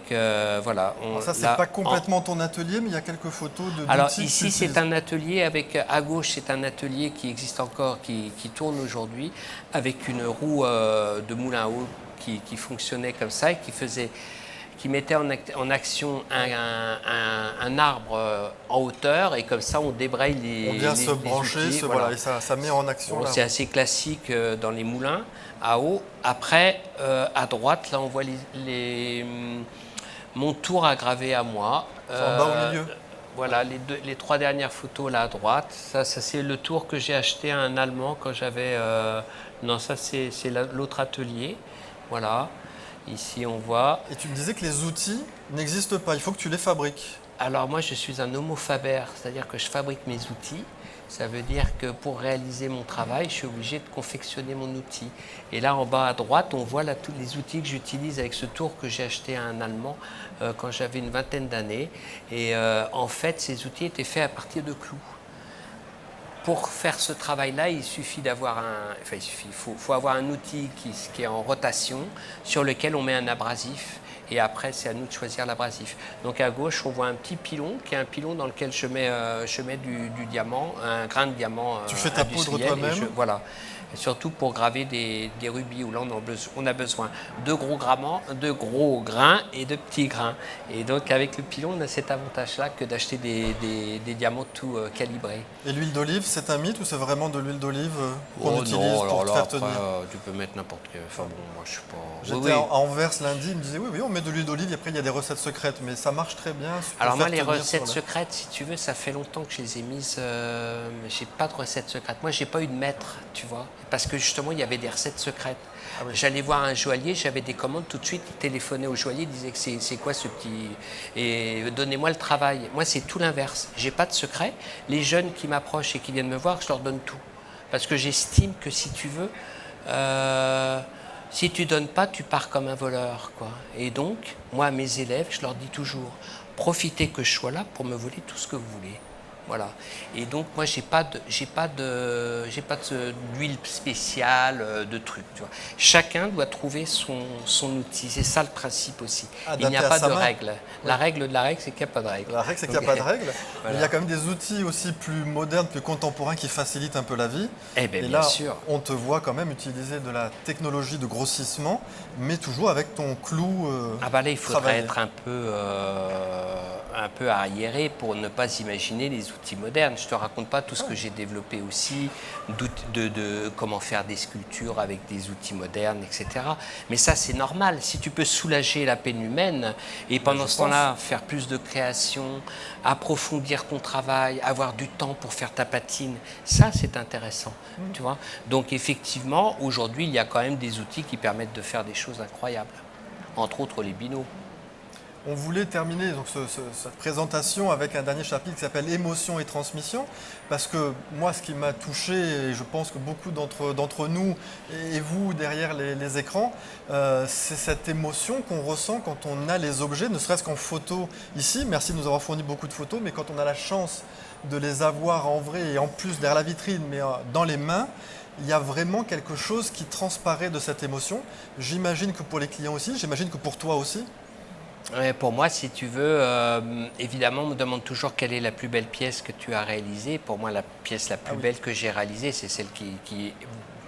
voilà. Alors ça, c'est pas complètement ton atelier, mais il y a quelques photos de Alors d'outils que tu ici, c'est utilises. un atelier avec, à gauche, c'est un atelier qui existe encore, qui tourne aujourd'hui, avec une roue de moulin à eau qui fonctionnait comme ça et qui mettait en action un arbre en hauteur et comme ça on débraye les. On vient se brancher, outils, voilà, et ça met en action. Bon, là. c'est assez classique dans les moulins à eau. Après, à droite, là on voit mon tour à graver à moi. En bas au milieu. Voilà, les trois dernières photos là à droite. Ça c'est le tour que j'ai acheté à un Allemand quand j'avais. Non, ça c'est l'autre atelier. Voilà. Ici, on voit. Et tu me disais que les outils n'existent pas, il faut que tu les fabriques. Alors moi, je suis un homo faber, c'est-à-dire que je fabrique mes outils. Ça veut dire que pour réaliser mon travail, je suis obligé de confectionner mon outil. Et là, en bas à droite, on voit là tous les outils que j'utilise avec ce tour que j'ai acheté à un Allemand quand j'avais une vingtaine d'années. Et en fait, ces outils étaient faits à partir de clous. Pour faire ce travail-là, il suffit d'avoir il faut avoir un outil qui est en rotation, sur lequel on met un abrasif. Et après, c'est à nous de choisir l'abrasif. Donc à gauche, on voit un petit pilon, qui est un pilon dans lequel je mets du diamant, un grain de diamant. Tu fais ta poudre toi-même? Voilà. Et surtout pour graver des rubis, où là on a besoin de gros grains et de petits grains. Et donc avec le pilon, on a cet avantage-là que d'acheter des diamants tout calibrés. Et l'huile d'olive, c'est un mythe ou c'est vraiment de l'huile d'olive qu'on utilise non, pour te faire après, tenir? tu peux mettre n'importe quel. Enfin bon, moi je suis pas. J'étais à Anvers lundi, il me disait oui, on met de l'huile d'olive et après il y a des recettes secrètes, mais ça marche très bien. Alors moi, les recettes secrètes, si tu veux, ça fait longtemps que je les ai mises. J'ai pas de recettes secrètes. Moi, j'ai pas eu de maître, tu vois, parce que justement, il y avait des recettes secrètes. Ah oui. J'allais voir un joaillier, j'avais des commandes tout de suite. Il téléphonait au joaillier, il disait que c'est quoi ce petit et donnez-moi le travail. Moi, c'est tout l'inverse. J'ai pas de secret. Les jeunes qui m'approchent et qui viennent me voir, je leur donne tout, parce que j'estime que si tu veux. Si tu donnes pas, tu pars comme un voleur, quoi. Et donc, moi, à mes élèves, je leur dis toujours, profitez que je sois là pour me voler tout ce que vous voulez. Voilà. Et donc, moi, j'ai pas d'huile spéciale, de trucs. Tu vois. Chacun doit trouver son outil. C'est ça le principe aussi. Il n'y a pas de règle. La règle de la règle, c'est qu'il n'y a pas de règle. La règle, c'est qu'il n'y a pas de règle. Voilà. Mais il y a quand même des outils aussi plus modernes, plus contemporains qui facilitent un peu la vie. Eh bien, Et bien là, sûr. on te voit quand même utiliser de la technologie de grossissement, mais toujours avec ton clou. Ah bah là, il faudrait travaillé. être un peu arriéré pour ne pas imaginer les outils outils modernes. Je ne te raconte pas tout ce que j'ai développé aussi, de comment faire des sculptures avec des outils modernes, etc. Mais ça, c'est normal. Si tu peux soulager la peine humaine et pendant ce temps-là, faire plus de création, approfondir ton travail, avoir du temps pour faire ta patine, ça, c'est intéressant. Tu vois. Donc, effectivement, aujourd'hui, il y a quand même des outils qui permettent de faire des choses incroyables. Entre autres, les binos. On voulait terminer donc cette présentation avec un dernier chapitre qui s'appelle Émotion et transmission, parce que moi, ce qui m'a touché, et je pense que beaucoup d'entre nous et vous derrière les écrans, c'est cette émotion qu'on ressent quand on a les objets, ne serait-ce qu'en photo ici. Merci de nous avoir fourni beaucoup de photos, mais quand on a la chance de les avoir en vrai et en plus derrière la vitrine, mais dans les mains, il y a vraiment quelque chose qui transparaît de cette émotion. J'imagine que pour les clients aussi, j'imagine que pour toi aussi. Pour moi, si tu veux, évidemment, on me demande toujours quelle est la plus belle pièce que tu as réalisée. Pour moi, la pièce la plus belle que j'ai réalisée, c'est celle qui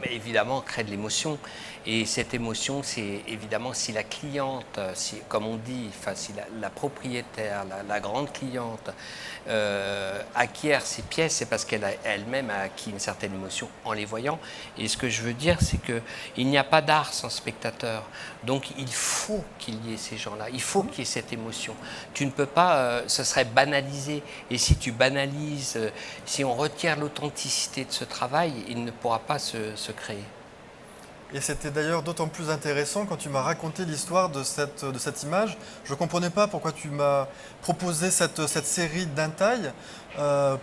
évidemment, crée de l'émotion. Et cette émotion, c'est évidemment si la cliente, comme on dit, enfin, si la propriétaire, la grande cliente acquiert ces pièces, c'est parce qu'elle elle-même a acquis une certaine émotion en les voyant. Et ce que je veux dire, c'est qu'il n'y a pas d'art sans spectateur. Donc il faut qu'il y ait ces gens-là, il faut qu'il y ait cette émotion. Tu ne peux pas, ce serait banalisé. Et si tu banalises, si on retire l'authenticité de ce travail, il ne pourra pas se créer. Et c'était d'ailleurs d'autant plus intéressant quand tu m'as raconté l'histoire de cette image. Je ne comprenais pas pourquoi tu m'as proposé cette série d'intailles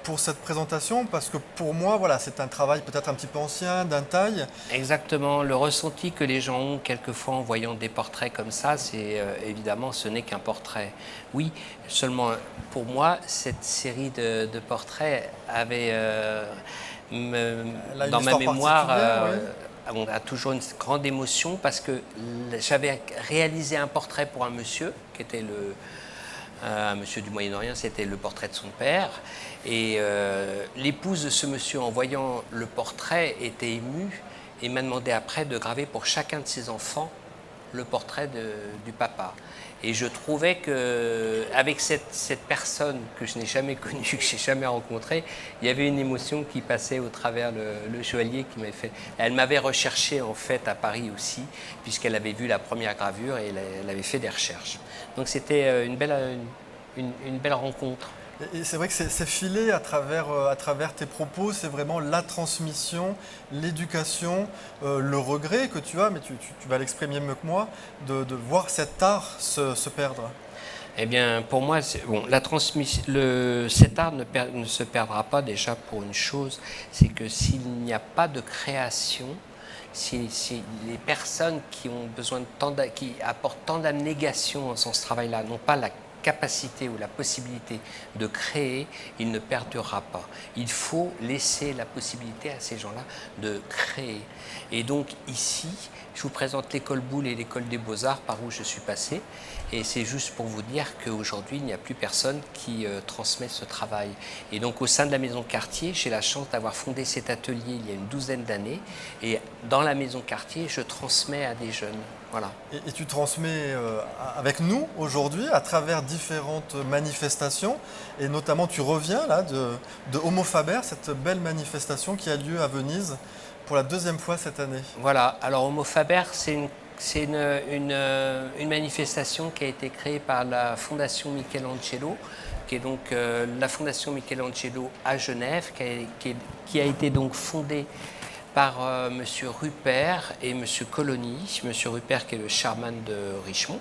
pour cette présentation, parce que pour moi, voilà, c'est un travail peut-être un petit peu ancien, d'intailles. Exactement. Le ressenti que les gens ont quelquefois en voyant des portraits comme ça, c'est évidemment, ce n'est qu'un portrait. Oui, seulement pour moi, cette série de portraits avait, dans ma mémoire, on a toujours une grande émotion parce que j'avais réalisé un portrait pour un monsieur qui était un monsieur du Moyen-Orient, c'était le portrait de son père. Et l'épouse de ce monsieur, en voyant le portrait, était émue et m'a demandé après de graver pour chacun de ses enfants le portrait du papa. Et je trouvais qu'avec cette personne que je n'ai jamais connue, que je n'ai jamais rencontrée, il y avait une émotion qui passait au travers le joaillier qui m'avait fait. Elle m'avait recherché en fait à Paris aussi, puisqu'elle avait vu la première gravure et elle avait fait des recherches. Donc c'était une belle rencontre. Et c'est vrai que c'est filé à travers tes propos, c'est vraiment la transmission, l'éducation, le regret que tu as, mais tu vas l'exprimer mieux que moi, de voir cet art se perdre. Eh bien, pour moi, bon, cet art ne se perdra pas déjà pour une chose, c'est que s'il n'y a pas de création, si les personnes qui ont besoin qui apportent tant d'abnégation dans ce travail-là n'ont pas la capacité ou la possibilité de créer, il ne perdurera pas. Il faut laisser la possibilité à ces gens-là de créer. Et donc ici, je vous présente l'école Boulle et l'école des Beaux-Arts par où je suis passé. Et c'est juste pour vous dire qu'aujourd'hui, il n'y a plus personne qui transmet ce travail. Et donc au sein de la Maison Cartier, j'ai la chance d'avoir fondé cet atelier il y a une douzaine d'années. Et dans la Maison Cartier, je transmets à des jeunes. Voilà. Et tu transmets avec nous aujourd'hui à travers différentes manifestations. Et notamment, tu reviens là de Homo Faber, cette belle manifestation qui a lieu à Venise pour la deuxième fois cette année. Voilà. Alors Homo Faber, c'est une manifestation qui a été créée par la Fondation Michelangelo, qui est donc la Fondation Michelangelo à Genève, qui a été donc fondée par M. Rupert et M. Colony. M. Rupert qui est le chairman de Richemont.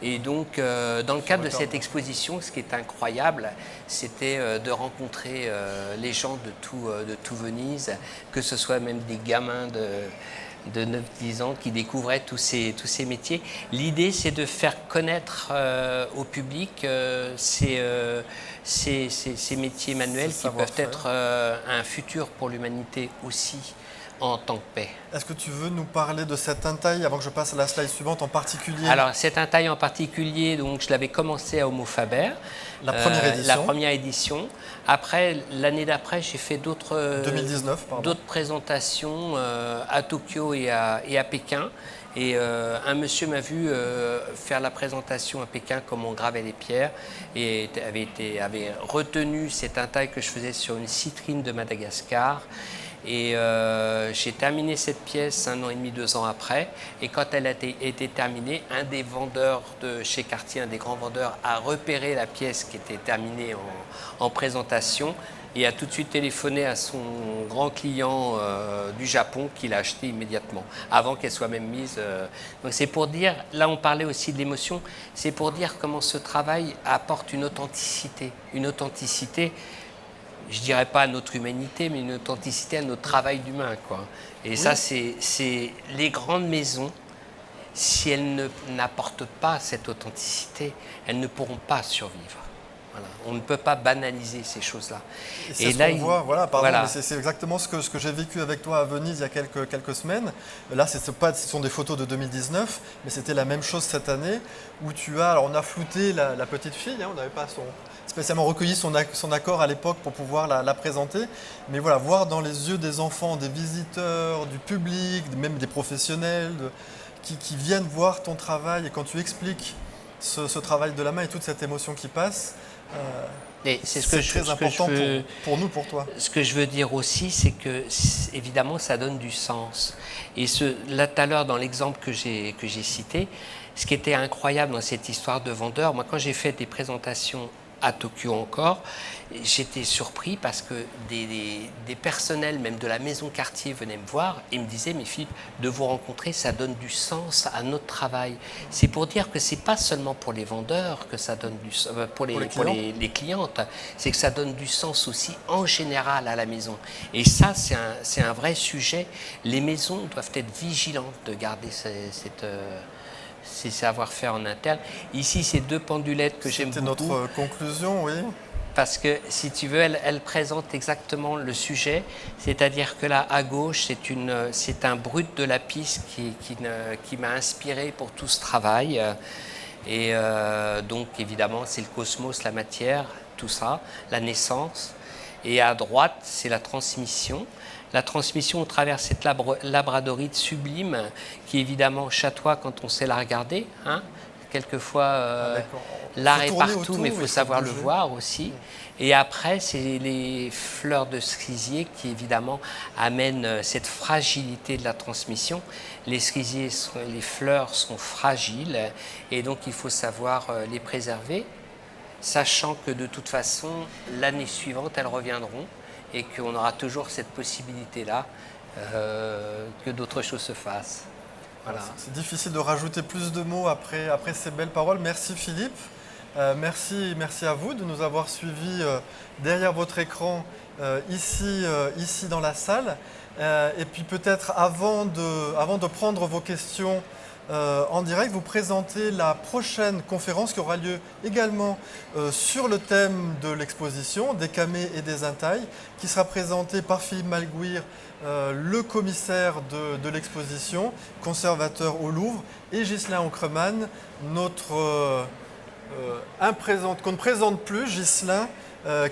Et donc, dans le cadre de cette exposition, ce qui est incroyable, c'était de rencontrer les gens de tout Venise, que ce soit même des gamins de 9-10 ans qui découvraient tous ces métiers. L'idée, c'est de faire connaître au public ces métiers manuels qui peuvent être un futur pour l'humanité aussi en tant que paix. Est-ce que tu veux nous parler de cette entaille avant que je passe à la slide suivante en particulier? Alors, cette entaille en particulier, donc, je l'avais commencé à Homo Faber. La première édition. La première édition. Après, l'année d'après, j'ai fait d'autres 2019, pardon. D'autres présentations à Tokyo et à Pékin. Et un monsieur m'a vu faire la présentation à Pékin, comment on gravait les pierres, et avait retenu cette entaille que je faisais sur une citrine de Madagascar. Et j'ai terminé cette pièce 1 an et demi, 2 ans après. Et quand elle a été terminée, un des vendeurs de chez Cartier, un des grands vendeurs, a repéré la pièce qui était terminée en présentation et a tout de suite téléphoné à son grand client du Japon qui l'a acheté immédiatement, avant qu'elle soit même mise. Donc c'est pour dire, là on parlait aussi de l'émotion, c'est pour dire comment ce travail apporte une authenticité. Une authenticité, je ne dirais pas à notre humanité, mais une authenticité à notre travail d'humain, quoi. Et oui. Ça, c'est les grandes maisons, si elles n'apportent pas cette authenticité, elles ne pourront pas survivre. Voilà. On ne peut pas banaliser ces choses-là. Et là, on voit, voilà, pardon, voilà. C'est exactement ce que j'ai vécu avec toi à Venise il y a quelques semaines. Là, ce sont des photos de 2019, mais c'était la même chose cette année où alors on a flouté la petite fille, hein, on n'avait pas spécialement recueilli son accord à l'époque pour pouvoir la présenter. Mais voilà, voir dans les yeux des enfants, des visiteurs, du public, même des professionnels qui viennent voir ton travail, et quand tu expliques ce travail de la main et toute cette émotion qui passe, c'est très important pour nous, pour toi. Ce que je veux dire aussi, c'est que évidemment, ça donne du sens. Et là, tout à l'heure, dans l'exemple que j'ai cité, ce qui était incroyable dans cette histoire de vendeur, moi, quand j'ai fait des présentations à Tokyo encore, j'étais surpris parce que des personnels, même de la maison Cartier, venaient me voir et me disaient, mais Philippe, de vous rencontrer, ça donne du sens à notre travail. C'est pour dire que c'est pas seulement pour les vendeurs que ça donne du sens, pour les clientes, c'est que ça donne du sens aussi en général à la maison. Et ça, c'est un vrai sujet. Les maisons doivent être vigilantes de garder ces savoir-faire en interne. Ici, ces 2 pendulettes que j'aime beaucoup. C'était notre conclusion, oui. Parce que, si tu veux, elle présente exactement le sujet. C'est-à-dire que là, à gauche, c'est un brut de lapis qui m'a inspiré pour tout ce travail. Et donc, évidemment, c'est le cosmos, la matière, tout ça, la naissance. Et à droite, c'est la transmission. La transmission au travers de cette labradorite sublime qui évidemment chatoie quand on sait la regarder. Hein. Quelquefois, l'art est partout, mais il faut savoir le voir aussi. Et après, c'est les fleurs de cerisier qui évidemment amènent cette fragilité de la transmission. Les cerisiers, les fleurs sont fragiles et donc il faut savoir les préserver, sachant que de toute façon, l'année suivante, elles reviendront. Et qu'on aura toujours cette possibilité-là que d'autres choses se fassent. Voilà. C'est difficile de rajouter plus de mots après ces belles paroles. Merci Philippe, merci à vous de nous avoir suivis derrière votre écran ici dans la salle. Et puis peut-être avant de prendre vos questions en direct, vous présenter la prochaine conférence qui aura lieu également sur le thème de l'exposition, des camées et des entailles, qui sera présentée par Philippe Malguir, le commissaire de l'exposition, conservateur au Louvre, et Ghislain Ancreman, notre qu'on ne présente plus, Ghislain,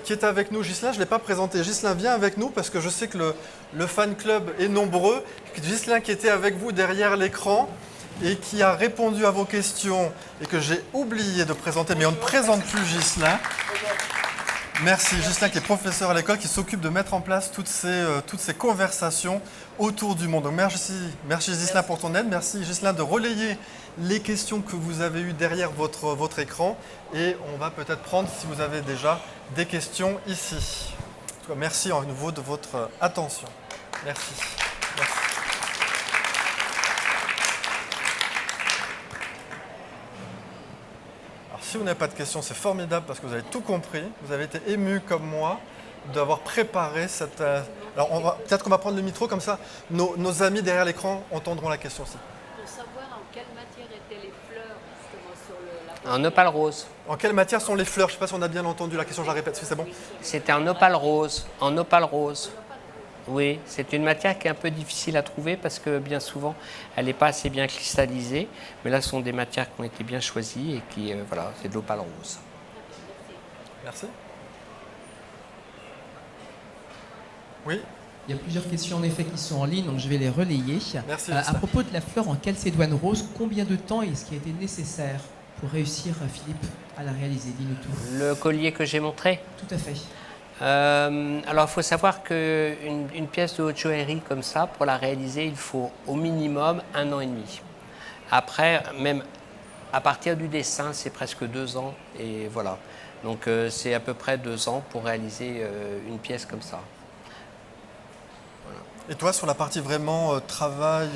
qui est avec nous. Ghislain, je ne l'ai pas présenté. Ghislain, viens avec nous parce que je sais que le fan club est nombreux. Ghislain qui était avec vous derrière l'écran et qui a répondu à vos questions et que j'ai oublié de présenter, mais on ne présente plus Ghislain. Merci Ghislain qui est professeur à l'école, qui s'occupe de mettre en place toutes ces conversations autour du monde. Donc merci Ghislain pour ton aide, merci Ghislain de relayer les questions que vous avez eues derrière votre écran et on va peut-être prendre, si vous avez déjà, des questions ici. En tout cas, merci à nouveau de votre attention. Merci. Si vous n'avez pas de questions, c'est formidable parce que vous avez tout compris. Vous avez été ému comme moi d'avoir préparé cette... Alors peut-être qu'on va prendre le micro comme ça. Nos amis derrière l'écran entendront la question aussi. Pour savoir en quelle matière étaient les fleurs justement sur la... En opale rose. En quelle matière sont les fleurs? Je ne sais pas si on a bien entendu la question, je la répète, si c'est bon. C'était en opale rose. En opale rose. Oui, c'est une matière qui est un peu difficile à trouver parce que bien souvent, elle n'est pas assez bien cristallisée. Mais là, ce sont des matières qui ont été bien choisies et qui, voilà, c'est de l'opale rose. Merci. Oui, Il y a plusieurs questions en effet qui sont en ligne, donc je vais les relayer. Merci, À Lisa. propos de la fleur en calcédoine rose, combien de temps est-ce qui a été nécessaire pour réussir, Philippe, à la réaliser? Dis-nous tout. Le collier que j'ai montré. Tout à fait. Alors, il faut savoir qu'une pièce de haute joaillerie comme ça, pour la réaliser, il faut au minimum 1 an et demi. Après, même à partir du dessin, c'est presque 2 ans. Et voilà. Donc, c'est à peu près 2 ans pour réaliser une pièce comme ça. Et toi, sur la partie vraiment travail,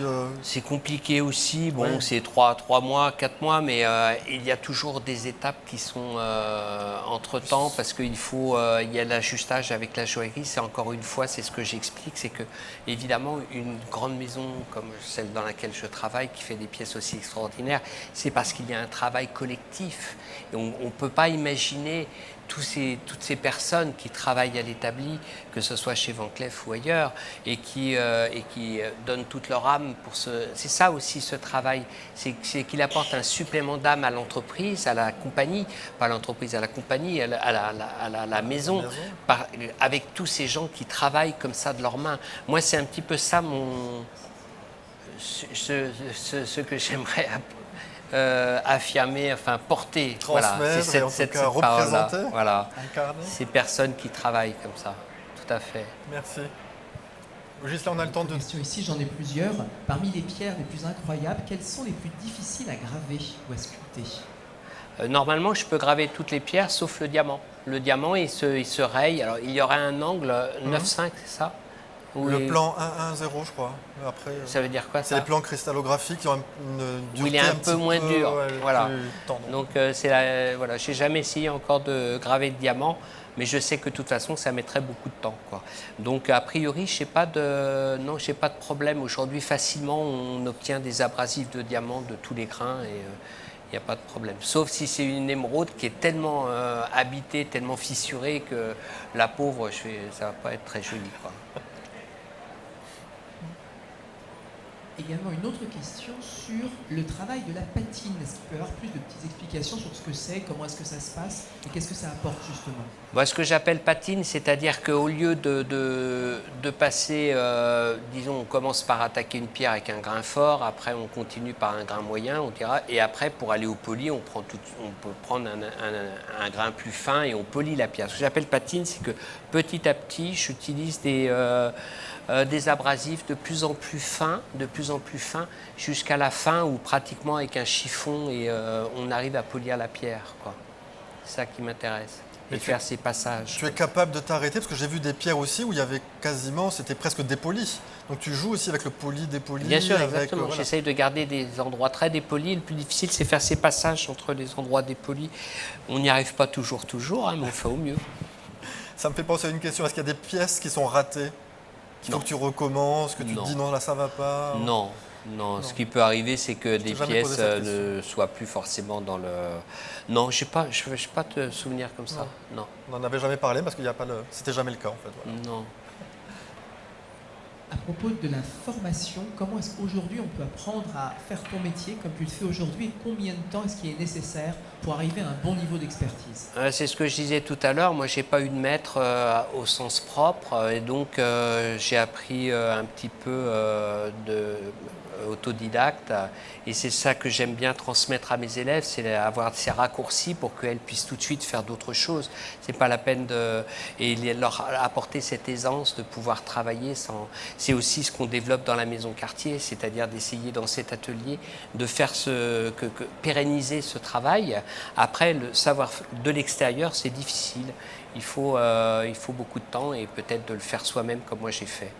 C'est compliqué aussi, bon, Ouais. c'est 3 mois, 4 mois, mais il y a toujours des étapes qui sont entre-temps parce qu'il faut, il y a l'ajustage avec la joaillerie, c'est encore une fois, c'est ce que j'explique, c'est que évidemment une grande maison comme celle dans laquelle je travaille, qui fait des pièces aussi extraordinaires, c'est parce qu'il y a un travail collectif. Et on ne peut pas imaginer toutes ces personnes qui travaillent à l'établi, que ce soit chez Van Cleef ou ailleurs, et qui donnent toute leur âme pour ce... C'est ça aussi ce travail, c'est qu'il apporte un supplément d'âme à l'entreprise, à la compagnie, pas à l'entreprise, à la compagnie, à la maison, avec tous ces gens qui travaillent comme ça de leurs mains. Moi, c'est un petit peu ça ce que j'aimerais affirmer, enfin porter, transmettre c'est et en tout cas représenter, voilà, incarner. ces personnes qui travaillent comme ça, tout à fait. Merci. Juste là, on a le temps de... Question ici, j'en ai plusieurs. Parmi les pierres les plus incroyables, quelles sont les plus difficiles à graver ou à sculpter? Normalement, je peux graver toutes les pierres sauf le diamant. Le diamant, il se raye. Alors, il y aurait un angle 9,5, c'est ça? Le plan 1-1-0, je crois. Après, Ça veut dire quoi, c'est ça? les plans cristallographiques qui ont une dureté Où il est un peu petit moins dur, voilà. plus tendre. Donc, voilà, j'ai jamais essayé encore de graver de diamant, mais je sais que de toute façon, ça mettrait beaucoup de temps, quoi. Donc, a priori, j'ai pas de problème. Aujourd'hui, facilement, on obtient des abrasifs de diamant de tous les grains et il n'y a pas de problème. Sauf si c'est une émeraude qui est tellement habitée, tellement fissurée que la pauvre, ça va pas être très joli, quoi. Également une autre question sur le travail de la patine. Est-ce qu'il peut y avoir plus de petites explications sur ce que c'est, comment est-ce que ça se passe et qu'est-ce que ça apporte justement? Moi, ce que j'appelle patine, c'est-à-dire qu'au lieu de passer, disons, on commence par attaquer une pierre avec un grain fort, après on continue par un grain moyen, on dira, et après pour aller au poli, on peut prendre un grain plus fin et on polit la pierre. Ce que j'appelle patine, c'est que petit à petit, j'utilise des abrasifs de plus en plus fins, jusqu'à la fin où pratiquement avec un chiffon et on arrive à polir la pierre, quoi. C'est ça qui m'intéresse. Et faire ces passages. Tu es capable de t'arrêter parce que j'ai vu des pierres aussi où il y avait quasiment, c'était presque dépoli. Donc tu joues aussi avec le poli, dépoli. Bien sûr, avec, exactement. voilà. J'essaye de garder des endroits très dépolis. Le plus difficile, c'est faire ces passages entre les endroits dépolis. On n'y arrive pas toujours, hein, mais on fait au mieux. Ça me fait penser à une question. Est-ce qu'il y a des pièces qui sont ratées? Qu'il faut Non. que tu recommences, que tu Non. te dis non, là ça va pas? Non. Ce qui peut arriver, c'est que des jamais posé pièces cette ne soient plus forcément dans le... Non, je n'ai pas de souvenir comme ça. Non. On n'en avait jamais parlé parce qu'il n'y a pas le... C'était jamais le cas en fait. Voilà. Non. À propos de la formation, comment est-ce qu'aujourd'hui on peut apprendre à faire ton métier comme tu le fais aujourd'hui et combien de temps est-ce qu'il est nécessaire pour arriver à un bon niveau d'expertise? C'est ce que je disais tout à l'heure. Moi, j'ai pas eu de maître au sens propre et donc j'ai appris un petit peu autodidacte et c'est ça que j'aime bien transmettre à mes élèves, c'est avoir ces raccourcis pour qu'elles puissent tout de suite faire d'autres choses. C'est pas la peine et leur apporter cette aisance de pouvoir travailler sans... C'est aussi ce qu'on développe dans la maison quartier, c'est-à-dire d'essayer dans cet atelier de faire pérenniser ce travail. Après, le savoir de l'extérieur, c'est difficile. Il faut beaucoup de temps et peut-être de le faire soi-même comme moi j'ai fait.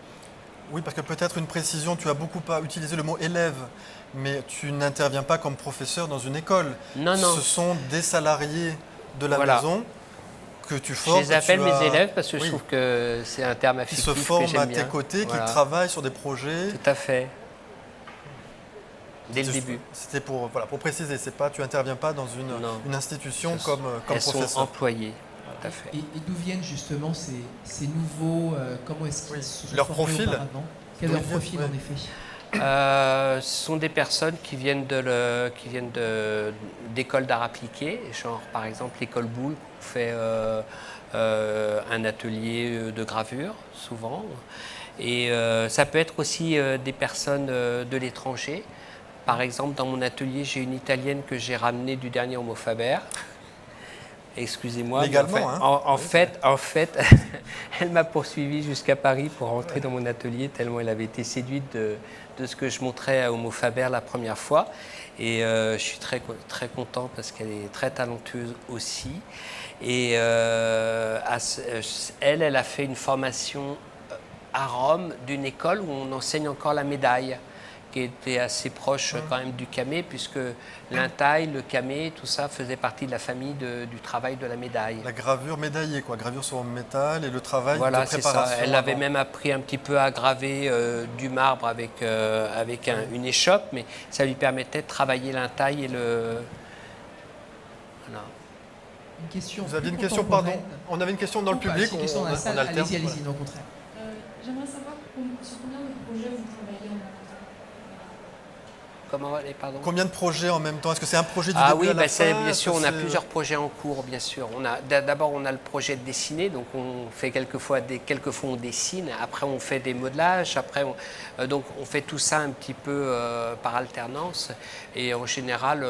Oui, parce que peut-être une précision, tu as beaucoup pas utilisé le mot élève, mais tu n'interviens pas comme professeur dans une école. Non. Ce sont des salariés de la maison que tu formes. Je les appelle mes élèves parce que je trouve que c'est un terme qui affectif se forment à tes bien. côtés, qui travaillent sur des projets. Tout à fait. Dès le début. C'était pour préciser, c'est pas, tu n'interviens pas dans une institution comme professeur. Elles sont employées. Tout à fait. Et d'où viennent justement ces nouveaux, comment est-ce qu'ils se sont Leur formés profil. auparavant? Quel est leur profil, Ouais. en effet? Ce sont des personnes qui viennent d'écoles d'art appliqué, genre par exemple l'école Boulle, où on fait un atelier de gravure, souvent. Et ça peut être aussi des personnes de l'étranger. Par exemple, dans mon atelier, j'ai une Italienne que j'ai ramenée du dernier Homo Faber. Excusez-moi. Légalement, en fait, elle m'a poursuivi jusqu'à Paris pour rentrer dans mon atelier, tellement elle avait été séduite de ce que je montrais à Homo Faber la première fois. Et je suis très, très content parce qu'elle est très talentueuse aussi. Et elle a fait une formation à Rome d'une école où on enseigne encore la médaille, qui était assez proche quand même du camé, puisque l'intaille, le camé, tout ça faisait partie de la famille du travail de la médaille. La gravure médaillée, quoi. Gravure sur métal et le travail Voilà, de c'est préparation. ça. Elle avait avant. même appris un petit peu à graver du marbre avec une échoppe, mais ça lui permettait de travailler l'intaille et le... Voilà. Une question. Vous aviez plus une question, pardon. contemporaine. On avait une question dans le Ou pas, public. si, question dans la salle. alterne. Allez-y, allez-y, non, au contraire. J'aimerais savoir sur combien de projets vous travaillez en même temps. Comment aller, pardon? Combien de projets en même temps? Est-ce que c'est un projet du Ah début oui, à la fin? bien Est-ce sûr, que on a c'est- plusieurs projets en cours, bien sûr. D'abord, on a le projet de dessiner, donc on fait quelquefois on dessine, après on fait des modelages, après donc on fait tout ça un petit peu par alternance. Et en général,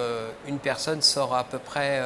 une personne sort à peu près,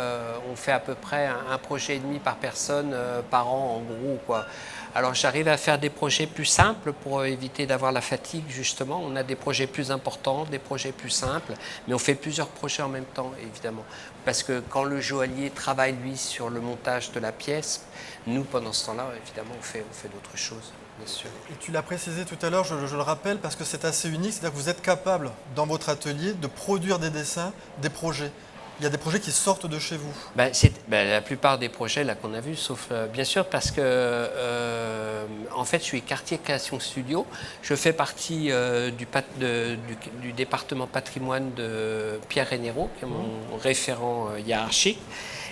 on fait à peu près un projet et demi par personne par an, en gros, quoi. Alors j'arrive à faire des projets plus simples pour éviter d'avoir la fatigue, justement. On a des projets plus importants, des projets plus simples, mais on fait plusieurs projets en même temps, évidemment. Parce que quand le joaillier travaille, lui, sur le montage de la pièce, nous, pendant ce temps-là, évidemment, on fait d'autres choses, bien sûr. Et tu l'as précisé tout à l'heure, je le rappelle, parce que c'est assez unique, c'est-à-dire que vous êtes capable, dans votre atelier, de produire des dessins, des projets. Il y a des projets qui sortent de chez vous. La plupart des projets là qu'on a vus, sauf bien sûr parce que en fait je suis quartier création studio. Je fais partie du département patrimoine de Pierre Rénéraud, qui est mon référent hiérarchique.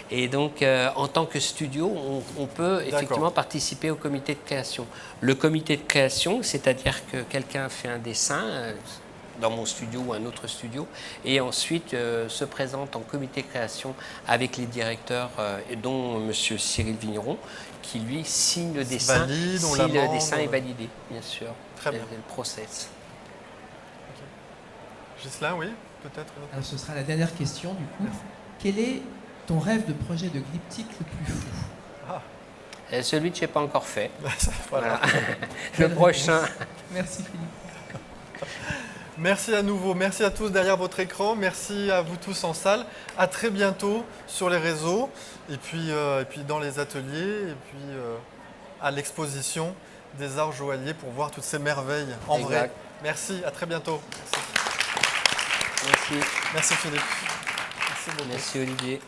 Et donc, en tant que studio, on peut effectivement participer au comité de création. Le comité de création, c'est-à-dire que quelqu'un fait un dessin dans mon studio ou un autre studio, et ensuite se présente en comité de création avec les directeurs, dont M. Cyril Vigneron, qui lui signe le dessin, valide, on si le l'amende. dessin est validé, bien sûr. Très bien. Le process. Ghislain, oui, peut-être. Alors, ce sera la dernière question, du coup. Quel est ton rêve de projet de glyptique le plus fou? Celui que je n'ai pas encore fait. Voilà. Le prochain. Merci Philippe. Merci à nouveau, merci à tous derrière votre écran, merci à vous tous en salle. À très bientôt sur les réseaux, et puis dans les ateliers, et puis à l'exposition des arts joailliers pour voir toutes ces merveilles en Exact. vrai. Merci, à très bientôt. Merci. Merci Philippe. Merci beaucoup. Merci Olivier.